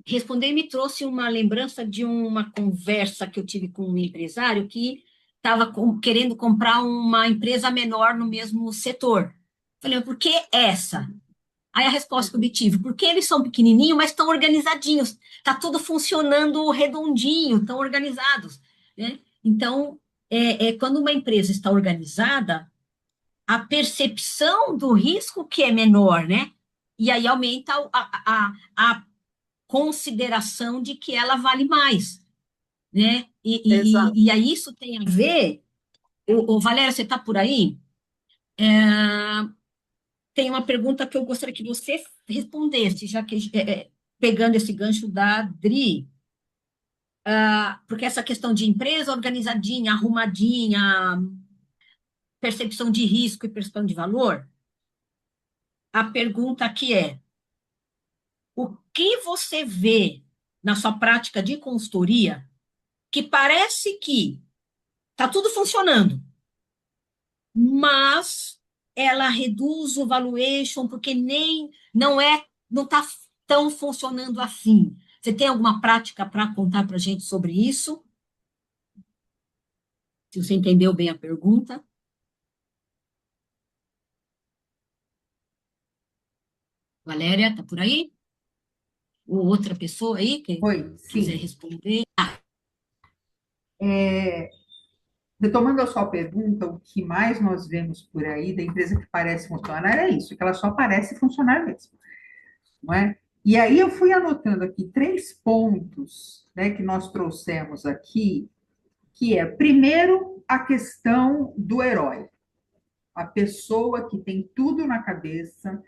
responder me trouxe uma lembrança de uma conversa que eu tive com um empresário que estava querendo comprar uma empresa menor no mesmo setor. Falei, por que essa? Aí a resposta que eu obtive, porque eles são pequenininhos, mas estão organizadinhos, está tudo funcionando redondinho, estão organizados, né? Então, quando uma empresa está organizada, a percepção do risco que é menor, né? E aí aumenta a consideração de que ela vale mais, né? Exato. E aí isso tem a ver. Valéria, você está por aí? Tem uma pergunta que eu gostaria que você respondesse, já que pegando esse gancho da Adri, porque essa questão de empresa organizadinha, arrumadinha, percepção de risco e percepção de valor, a pergunta aqui é: o que você vê na sua prática de consultoria que parece que está tudo funcionando, mas ela reduz o valuation porque nem não está tão funcionando assim. Você tem alguma prática para contar para a gente sobre isso? Se você entendeu bem a pergunta. Valéria, está por aí? Ou outra pessoa aí que Oi, quiser sim. responder? Retomando a sua pergunta, o que mais nós vemos por aí da empresa que parece funcionar é isso, que ela só parece funcionar mesmo, não é? E aí eu fui anotando aqui 3 pontos, né, que nós trouxemos aqui, que é, primeiro, a questão do herói. A pessoa que tem tudo na cabeça,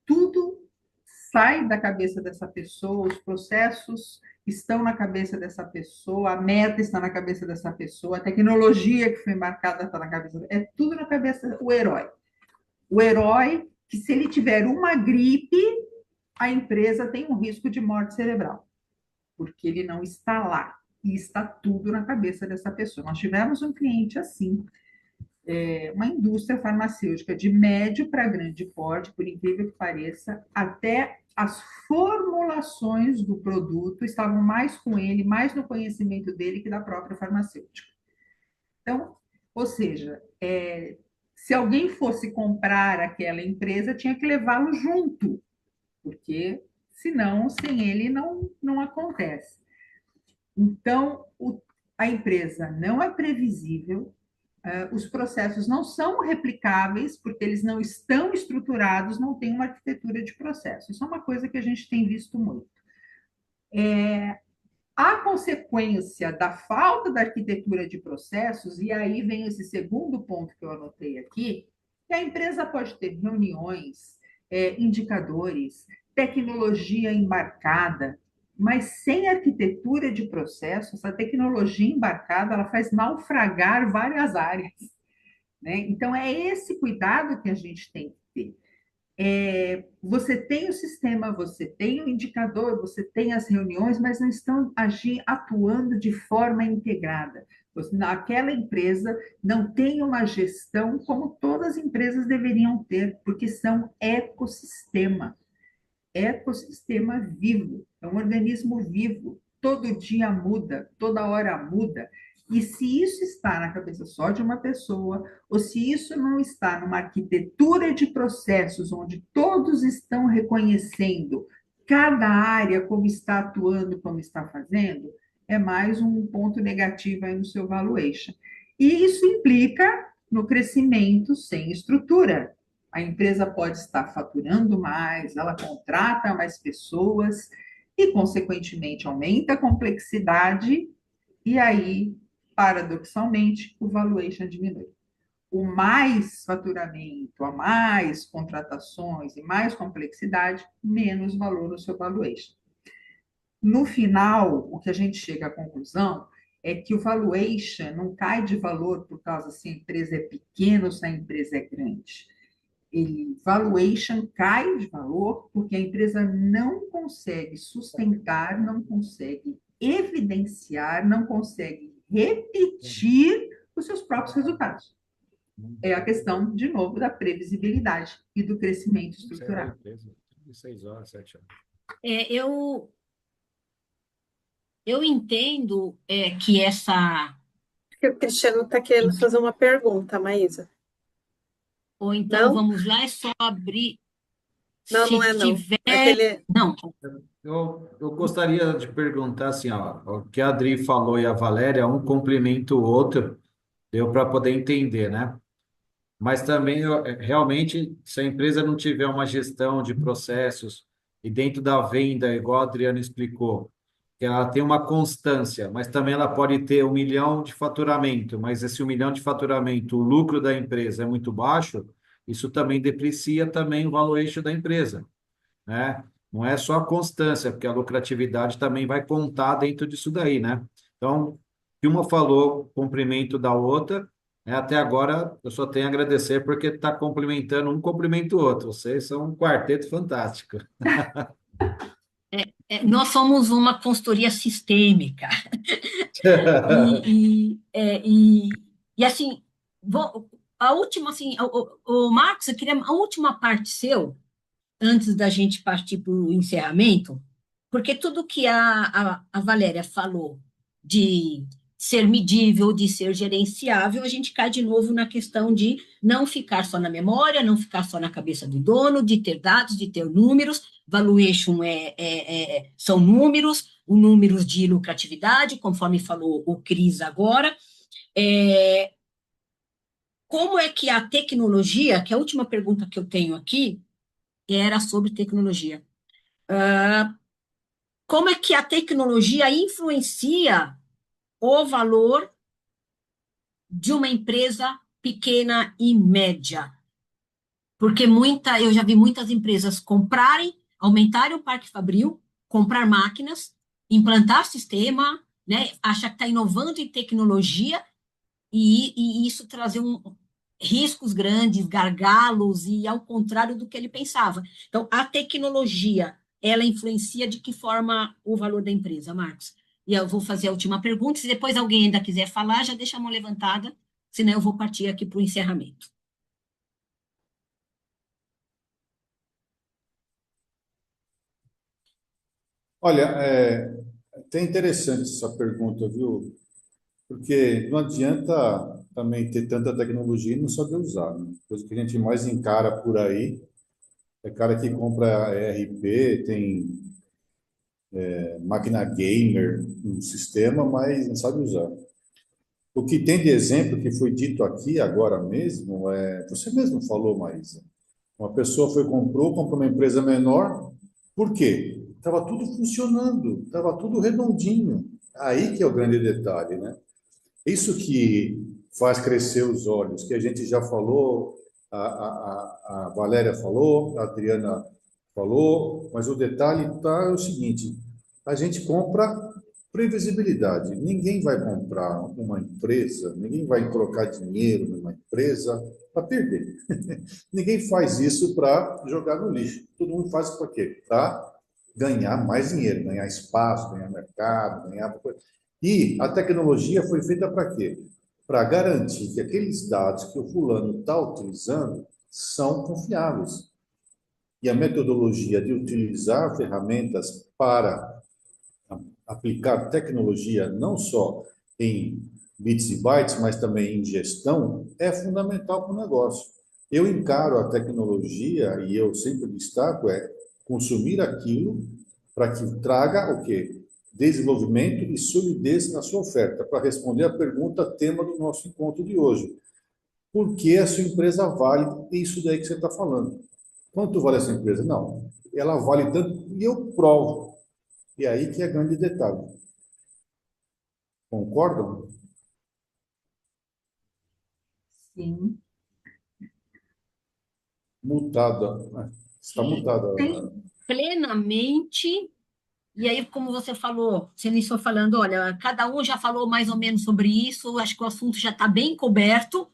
tudo sai da cabeça dessa pessoa, os processos estão na cabeça dessa pessoa, a meta está na cabeça dessa pessoa, a tecnologia que foi embarcada está na cabeça, é tudo na cabeça o herói. O herói que se ele tiver uma gripe, a empresa tem um risco de morte cerebral, porque ele não está lá e está tudo na cabeça dessa pessoa. Nós tivemos um cliente assim, uma indústria farmacêutica de médio para grande porte, por incrível que pareça, até as formulações do produto estavam mais com ele, mais no conhecimento dele que da própria farmacêutica. Então, ou seja, se alguém fosse comprar aquela empresa, tinha que levá-lo junto, porque senão, sem ele, não acontece. Então, a empresa não é previsível, os processos não são replicáveis, porque eles não estão estruturados, não tem uma arquitetura de processo. Isso é uma coisa que a gente tem visto muito. A consequência da falta da arquitetura de processos, e aí vem esse segundo ponto que eu anotei aqui, que a empresa pode ter reuniões, indicadores, tecnologia embarcada, mas sem arquitetura de processo, essa tecnologia embarcada ela faz naufragar várias áreas, né? Então, é esse cuidado que a gente tem que ter. Você tem o sistema, você tem o indicador, você tem as reuniões, mas não estão atuando de forma integrada. Aquela empresa não tem uma gestão como todas as empresas deveriam ter, porque são ecossistema vivo, é um organismo vivo, todo dia muda, toda hora muda. E se isso está na cabeça só de uma pessoa, ou se isso não está numa arquitetura de processos onde todos estão reconhecendo cada área como está atuando, como está fazendo, é mais um ponto negativo aí no seu valuation. E isso implica no crescimento sem estrutura. A empresa pode estar faturando mais, ela contrata mais pessoas e, consequentemente, aumenta a complexidade e aí, paradoxalmente, o valuation diminui. O mais faturamento, a mais contratações e mais complexidade, menos valor no seu valuation. No final, o que a gente chega à conclusão é que o valuation não cai de valor por causa se a empresa é pequena ou se a empresa é grande. Valuation cai de valor porque a empresa não consegue sustentar, não consegue evidenciar, não consegue repetir os seus próprios resultados. É a questão, de novo, da previsibilidade e do crescimento estrutural. 6 horas, 7 horas. Eu entendo que essa... O Cristiano está querendo fazer uma pergunta, Maísa. Ou então, Não? vamos lá, é só abrir... Não, Se não é não. tiver... Aquele... Não. Eu gostaria de perguntar assim, ó, o que a Adri falou e a Valéria, um complementa o outro, deu para poder entender, né? Mas também, realmente, se a empresa não tiver uma gestão de processos e dentro da venda, igual a Adriana explicou, que ela tem uma constância, mas também ela pode ter 1 milhão de faturamento, mas esse 1 milhão de faturamento, o lucro da empresa é muito baixo, isso também deprecia também o valuation da empresa, né? Não é só a constância, porque a lucratividade também vai contar dentro disso daí, né? Então, o que uma falou, cumprimento da outra, né? Até agora eu só tenho a agradecer porque está complementando, um complementa o outro. Vocês são um quarteto fantástico. Nós somos uma consultoria sistêmica. E assim, a última, assim, o Marcos, eu queria a última parte seu, antes da gente partir para o encerramento, porque tudo que a Valéria falou de ser medível, de ser gerenciável, a gente cai de novo na questão de não ficar só na memória, não ficar só na cabeça do dono, de ter dados, de ter números. Valuation são números, os números de lucratividade, conforme falou o Cris agora. Como é que a tecnologia, que é a última pergunta que eu tenho aqui, era sobre tecnologia. Como é que a tecnologia influencia o valor de uma empresa pequena e média? Porque eu já vi muitas empresas comprarem, aumentarem o parque fabril, comprar máquinas, implantar sistema, né, achar que está inovando em tecnologia e isso trazer riscos grandes, gargalos e ao contrário do que ele pensava. Então, a tecnologia, ela influencia de que forma o valor da empresa, Marcos? E eu vou fazer a última pergunta, se depois alguém ainda quiser falar, já deixa a mão levantada, senão eu vou partir aqui para o encerramento. Olha, é até interessante essa pergunta, viu? Porque não adianta também ter tanta tecnologia e não saber usar, né? Coisa que a gente mais encara por aí é cara que compra ERP, tem máquina gamer, um sistema, mas não sabe usar. O que tem de exemplo que foi dito aqui agora mesmo, você mesmo falou, Maísa. Uma pessoa comprou uma empresa menor, por quê? Estava tudo funcionando, estava tudo redondinho. Aí que é o grande detalhe, né? Isso que faz crescer os olhos, que a gente já falou, a Valéria falou, a Adriana falou, mas o detalhe tá é o seguinte: a gente compra previsibilidade. Ninguém vai comprar uma empresa, ninguém vai colocar dinheiro numa empresa para perder. Ninguém faz isso para jogar no lixo. Todo mundo faz para quê? Para ganhar mais dinheiro, ganhar espaço, ganhar mercado, ganhar. E a tecnologia foi feita para quê? Para garantir que aqueles dados que o fulano está utilizando são confiáveis. E a metodologia de utilizar ferramentas para aplicar tecnologia não só em bits e bytes, mas também em gestão, é fundamental para o negócio. Eu encaro a tecnologia, e eu sempre destaco, consumir aquilo para que traga o quê? Desenvolvimento e solidez na sua oferta, para responder a pergunta tema do nosso encontro de hoje. Por que a sua empresa vale isso daí que você está falando? Quanto vale essa empresa? Não, ela vale tanto, e eu provo. E aí que é grande detalhe. Concordam? Sim. Mutada. Está mutada. Plenamente. E aí, como você falou, você iniciou falando, olha, cada um já falou mais ou menos sobre isso, acho que o assunto já está bem coberto,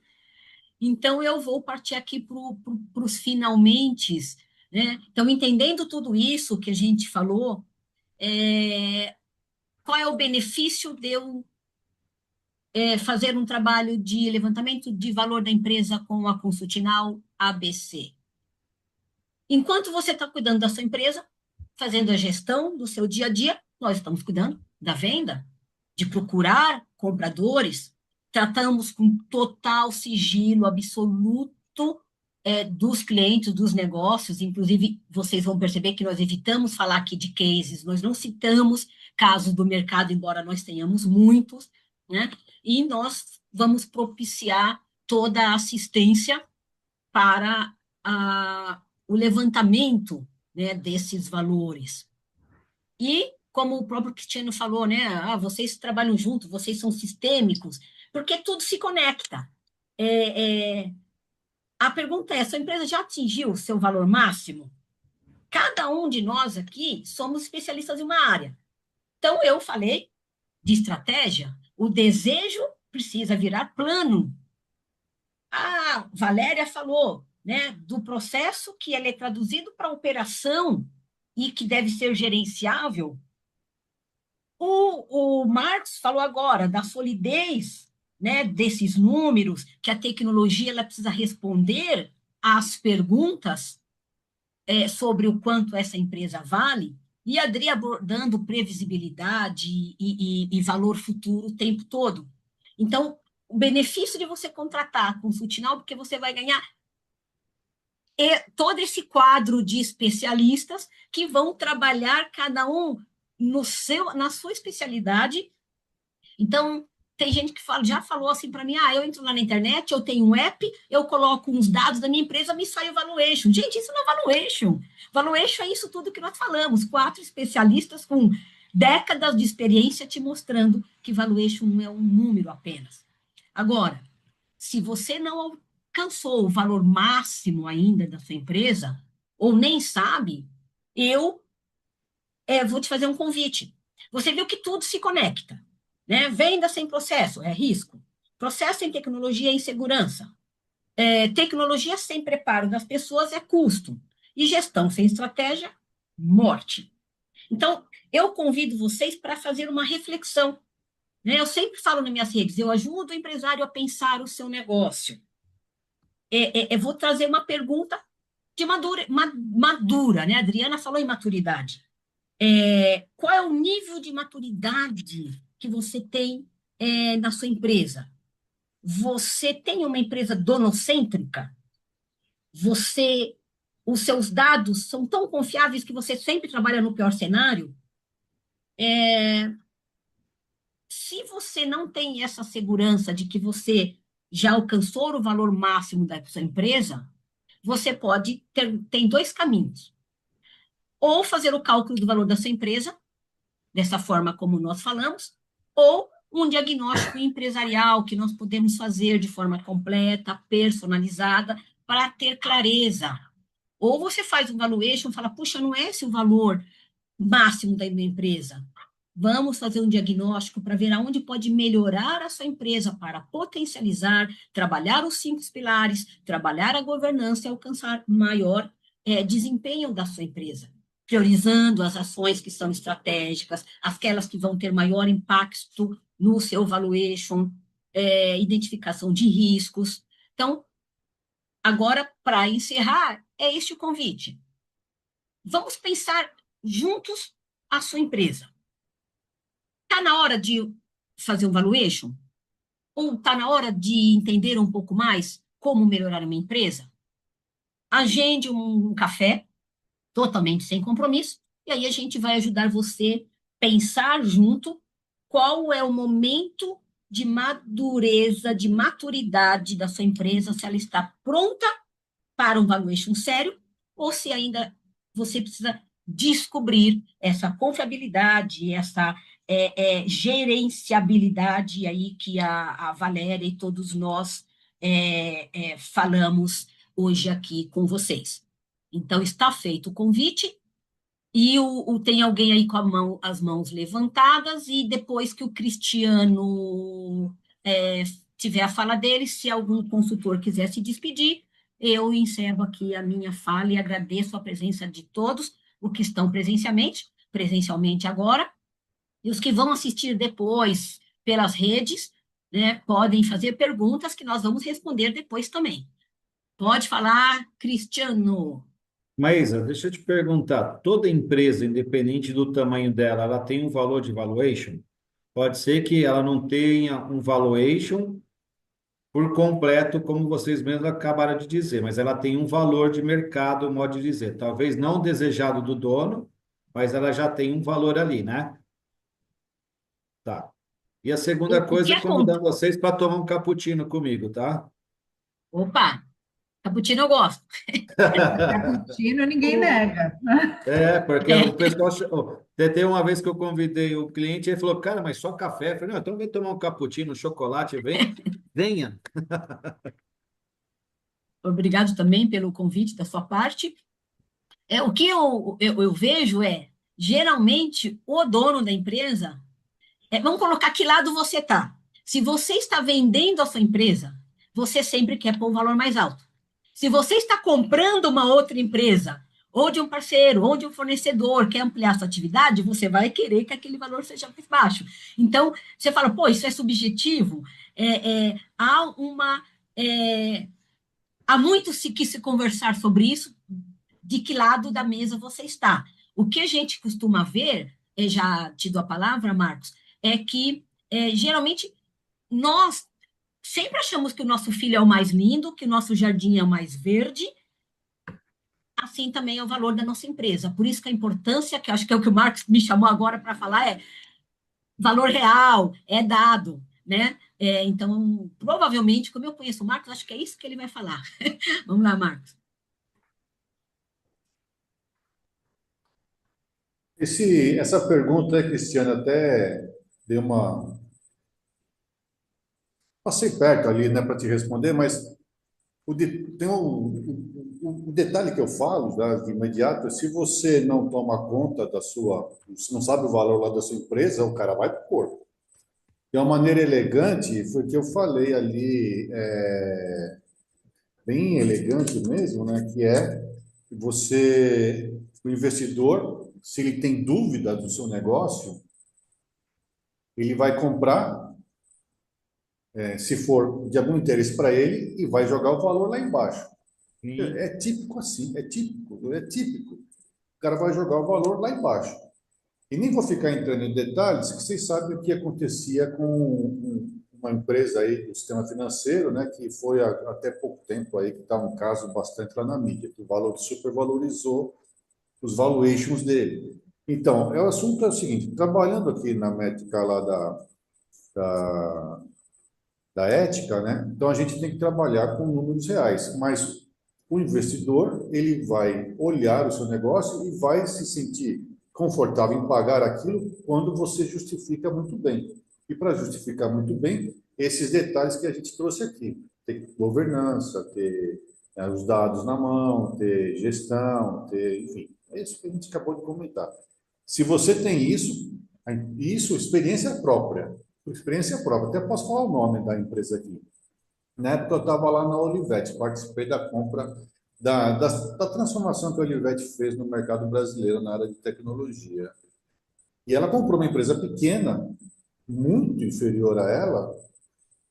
então eu vou partir aqui para os finalmentes, né? Então, entendendo tudo isso que a gente falou, qual é o benefício de eu fazer um trabalho de levantamento de valor da empresa com a Consultinal ABC? Enquanto você está cuidando da sua empresa, fazendo a gestão do seu dia a dia, nós estamos cuidando da venda, de procurar compradores, tratamos com total sigilo absoluto dos clientes, dos negócios, inclusive vocês vão perceber que nós evitamos falar aqui de cases, nós não citamos casos do mercado, embora nós tenhamos muitos, né? E nós vamos propiciar toda a assistência para o levantamento, né, desses valores. E, como o próprio Cristiano falou, né, vocês trabalham juntos, vocês são sistêmicos, porque tudo se conecta. A pergunta é, a sua empresa já atingiu o seu valor máximo? Cada um de nós aqui somos especialistas em uma área. Então, eu falei de estratégia, o desejo precisa virar plano. A Valéria falou, né, do processo que ele é traduzido para operação e que deve ser gerenciável. O Marx falou agora da solidez, né, desses números, que a tecnologia ela precisa responder às perguntas sobre o quanto essa empresa vale, e a Adri abordando previsibilidade e valor futuro o tempo todo. Então, o benefício de você contratar a Consultinal, porque você vai ganhar todo esse quadro de especialistas que vão trabalhar cada um na sua especialidade. Então, tem gente que já falou assim para mim, eu entro lá na internet, eu tenho um app, eu coloco uns dados da minha empresa, me sai o valuation. Gente, isso não é valuation. Valuation é isso tudo que nós falamos, 4 especialistas com décadas de experiência te mostrando que valuation não é um número apenas. Agora, se você não alcançou o valor máximo ainda da sua empresa, ou nem sabe, eu vou te fazer um convite. Você viu que tudo se conecta, né? Venda sem processo é risco. Processo sem tecnologia é insegurança. Tecnologia sem preparo das pessoas é custo. E gestão sem estratégia, morte. Então, eu convido vocês para fazer uma reflexão. Né? Eu sempre falo nas minhas redes, eu ajudo o empresário a pensar o seu negócio. Eu vou trazer uma pergunta de madura, né? A Adriana falou em maturidade. Qual é o nível de maturidade que você tem na sua empresa? Você tem uma empresa donocêntrica? Os seus dados são tão confiáveis que você sempre trabalha no pior cenário? Se você não tem essa segurança de que você já alcançou o valor máximo da sua empresa, você pode ter, tem dois caminhos. Ou fazer o cálculo do valor da sua empresa, dessa forma como nós falamos, ou um diagnóstico empresarial que nós podemos fazer de forma completa, personalizada, para ter clareza. Ou você faz um valuation e fala, puxa, não é esse o valor máximo da minha empresa. Vamos fazer um diagnóstico para ver aonde pode melhorar a sua empresa para potencializar, trabalhar os 5 pilares, trabalhar a governança e alcançar maior desempenho da sua empresa, priorizando as ações que são estratégicas, aquelas que vão ter maior impacto no seu valuation, identificação de riscos. Então, agora, para encerrar, é este o convite. Vamos pensar juntos a sua empresa. Está na hora de fazer um valuation? Ou está na hora de entender um pouco mais como melhorar uma empresa? Agende um café, totalmente sem compromisso, e aí a gente vai ajudar você a pensar junto qual é o momento de madureza, de maturidade da sua empresa, se ela está pronta para um valuation sério, ou se ainda você precisa descobrir essa confiabilidade, essa gerenciabilidade aí que a Valéria e todos nós falamos hoje aqui com vocês. Então, está feito o convite, e tem alguém aí com as mãos levantadas, e depois que o Cristiano tiver a fala dele, se algum consultor quiser se despedir, eu encerro aqui a minha fala e agradeço a presença de todos os que estão presencialmente agora, e os que vão assistir depois pelas redes, né, podem fazer perguntas que nós vamos responder depois também. Pode falar, Cristiano. Maísa, deixa eu te perguntar, toda empresa, independente do tamanho dela, ela tem um valor de valuation? Pode ser que ela não tenha um valuation por completo, como vocês mesmos acabaram de dizer, mas ela tem um valor de mercado, modo de dizer. Talvez não desejado do dono, mas ela já tem um valor ali, né? Tá. E a segunda O que coisa é acontece? convidar vocês para tomar um cappuccino comigo, tá? Opa, cappuccino eu gosto. Cappuccino ninguém O, nega. Porque o é, pessoal. Teve uma vez que eu convidei o cliente, ele falou, cara, mas só café? Eu falei, não, então vem tomar um cappuccino, um chocolate, vem, venha. Obrigado também pelo convite da sua parte. O que eu vejo geralmente, o dono da empresa, vamos colocar que lado você está. Se você está vendendo a sua empresa, você sempre quer pôr um valor mais alto. Se você está comprando uma outra empresa, ou de um parceiro, ou de um fornecedor, quer ampliar sua atividade, você vai querer que aquele valor seja mais baixo. Então, você fala, pô, isso é subjetivo. Há uma. Há muito que se conversar sobre isso, de que lado da mesa você está. O que a gente costuma ver, já te dou a palavra, Marcos, é que geralmente nós sempre achamos que o nosso filho é o mais lindo, que o nosso jardim é o mais verde, assim também é o valor da nossa empresa. Por isso que a importância, que eu acho que é o que o Marcos me chamou agora para falar, valor real, é dado, né? Então, provavelmente, como eu conheço o Marcos, acho que é isso que ele vai falar. Vamos lá, Marcos. Essa pergunta, Cristiano, até deu uma. Passei perto ali, né, para te responder, mas tem o detalhe que eu falo já de imediato: é se você não toma conta da sua, se não sabe o valor lá da sua empresa, o cara vai para o corpo. De uma maneira elegante, foi o que eu falei ali, bem elegante mesmo, né? Que é você, o investidor, se ele tem dúvida do seu negócio, ele vai comprar, se for de algum interesse para ele, e vai jogar o valor lá embaixo. Sim. É típico assim, é típico, é típico. O cara vai jogar o valor lá embaixo. E nem vou ficar entrando em detalhes, que vocês sabem o que acontecia com uma empresa aí do sistema financeiro, né, que foi até pouco tempo aí, que está um caso bastante lá na mídia, que o valor supervalorizou os valuations dele. Então, o assunto é o seguinte, trabalhando aqui na métrica lá da, da ética, né? Então a gente tem que trabalhar com números reais, mas o investidor, ele vai olhar o seu negócio e vai se sentir confortável em pagar aquilo quando você justifica muito bem. E para justificar muito bem, esses detalhes que a gente trouxe aqui, ter governança, ter os dados na mão, ter gestão, ter, enfim, é isso que a gente acabou de comentar. Se você tem isso, experiência própria, até posso falar o nome da empresa aqui. Na época eu estava lá na Olivetti, participei da compra da transformação que a Olivetti fez no mercado brasileiro na área de tecnologia. E ela comprou uma empresa pequena, muito inferior a ela,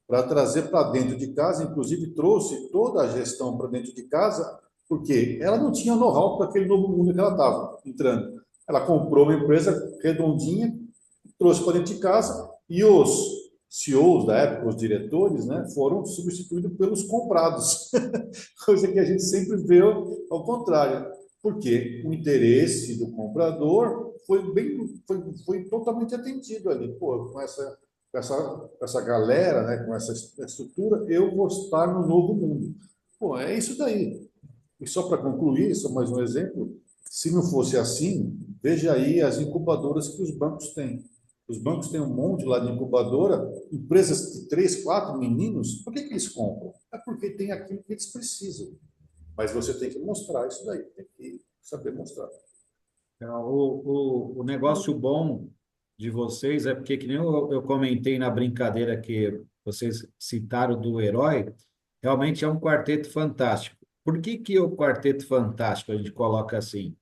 para trazer para dentro de casa, inclusive trouxe toda a gestão para dentro de casa, porque ela não tinha know-how para aquele novo mundo que ela estava entrando. Ela comprou uma empresa redondinha, trouxe para dentro de casa e os CEOs da época, os diretores, né, foram substituídos pelos comprados, coisa que a gente sempre vê ao contrário, porque o interesse do comprador foi totalmente atendido ali, pô, com essa galera, né, com essa estrutura, eu vou estar no novo mundo. Pô, é isso daí. E só para concluir, só mais um exemplo, se não fosse assim, veja aí as incubadoras que os bancos têm. Os bancos têm um monte lá de incubadora, empresas de 3, 4 meninos, por que eles compram? É porque tem aquilo que eles precisam. Mas você tem que mostrar isso daí, tem que saber mostrar. Então, o negócio bom de vocês é porque, que nem eu comentei na brincadeira que vocês citaram do herói, realmente é um quarteto fantástico. Por que que o quarteto fantástico a gente coloca assim?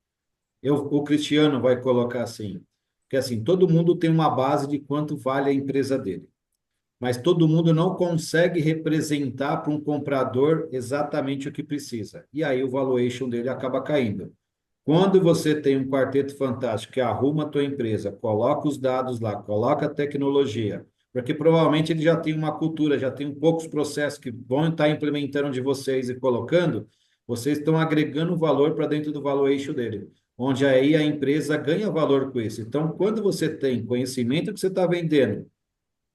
O Cristiano vai colocar assim, porque assim, todo mundo tem uma base de quanto vale a empresa dele, mas todo mundo não consegue representar para um comprador exatamente o que precisa. E aí o valuation dele acaba caindo. Quando você tem um quarteto fantástico que arruma a tua empresa, coloca os dados lá, coloca a tecnologia, porque provavelmente ele já tem uma cultura, já tem poucos processos que vão estar implementando de vocês e colocando, vocês estão agregando valor para dentro do valuation dele, onde aí a empresa ganha valor com isso. Então, quando você tem conhecimento que você está vendendo,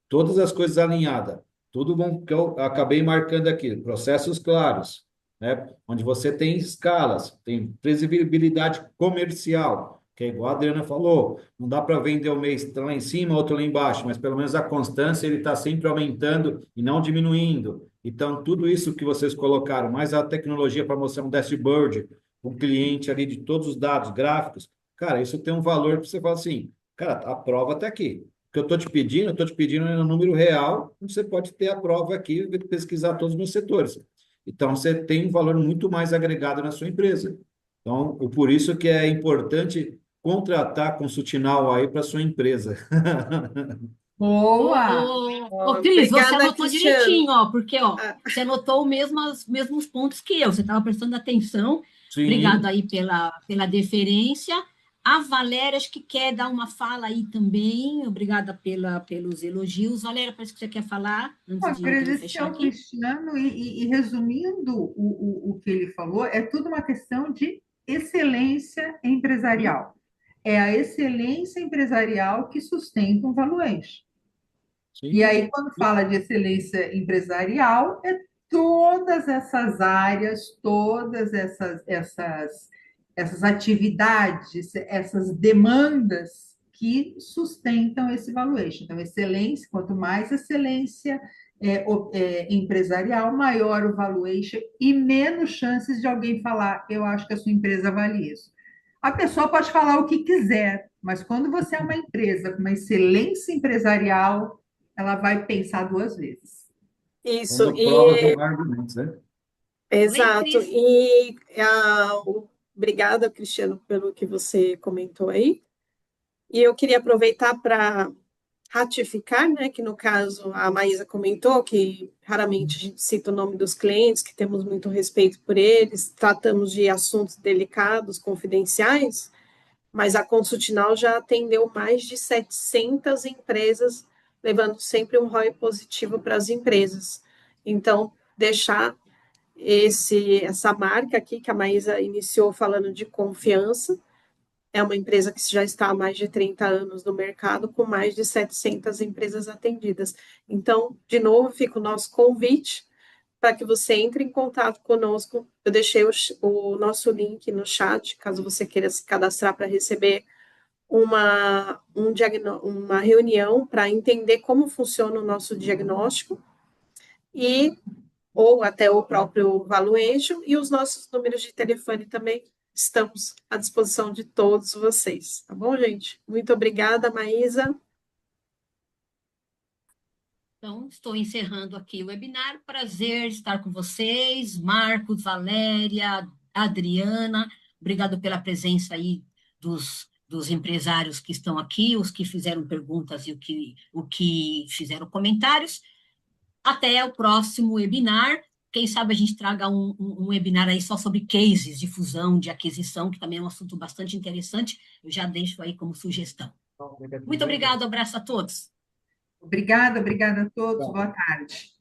todas as coisas alinhadas, tudo bom que eu acabei marcando aqui, processos claros, né? Onde você tem escalas, tem previsibilidade comercial, que é igual a Adriana falou, não dá para vender um mês lá em cima, outro lá embaixo, mas pelo menos a constância ele está sempre aumentando e não diminuindo. Então, tudo isso que vocês colocaram, mais a tecnologia para mostrar um dashboard, o cliente ali de todos os dados gráficos, cara, isso tem um valor que você fala assim, cara, a prova está aqui que eu estou te pedindo no número real, você pode ter a prova aqui e pesquisar todos os meus setores. Então, você tem um valor muito mais agregado na sua empresa. Então, por isso que é importante contratar consultinal aí para sua empresa. Boa! Cris, você Obrigada, anotou Cristiano. direitinho, ó, porque ó, Ah, você anotou os mesmos pontos que eu, você estava prestando atenção. Obrigado Sim, aí pela deferência. A Valéria, acho que quer dar uma fala aí também. Obrigada pelos elogios. Valéria, parece que você quer falar antes de eu Agradecer fechar ao aqui. Cristiano e resumindo o que ele falou, é tudo uma questão de excelência Uhum. empresarial. É a excelência empresarial que sustenta um valuation. E sim. aí, quando fala de excelência empresarial, é todas essas áreas, todas essas atividades, essas demandas que sustentam esse valuation. Então, excelência, quanto mais excelência empresarial, maior o valuation e menos chances de alguém falar, eu acho que a sua empresa vale isso. A pessoa pode falar o que quiser, mas quando você é uma empresa com uma excelência empresarial, ela vai pensar duas vezes. isso, Quando provas não há argumentos, né? Oi, exato. Cris. Obrigada, Cristiano, pelo que você comentou aí. E eu queria aproveitar para ratificar, né, que no caso a Maísa comentou que raramente a gente cita o nome dos clientes, que temos muito respeito por eles, tratamos de assuntos delicados, confidenciais, mas a Consultinal já atendeu mais de 700 empresas, levando sempre um ROI positivo para as empresas. Então, deixar essa marca aqui que a Maísa iniciou falando de confiança, é uma empresa que já está há mais de 30 anos no mercado, com mais de 700 empresas atendidas. Então, de novo, fica o nosso convite para que você entre em contato conosco. Eu deixei o nosso link no chat, caso você queira se cadastrar para receber uma reunião para entender como funciona o nosso diagnóstico ou até o próprio valuation, e os nossos números de telefone também estamos à disposição de todos vocês. Tá bom, gente? Muito obrigada, Maísa. Então, estou encerrando aqui o webinar. Prazer estar com vocês, Marcos, Valéria, Adriana. Obrigado pela presença aí dos empresários que estão aqui, os que fizeram perguntas e o que fizeram comentários. Até o próximo webinar. Quem sabe a gente traga um webinar aí só sobre cases de fusão, de aquisição, que também é um assunto bastante interessante. Eu já deixo aí como sugestão. Muito obrigado, abraço a todos. Obrigada a todos, boa tarde.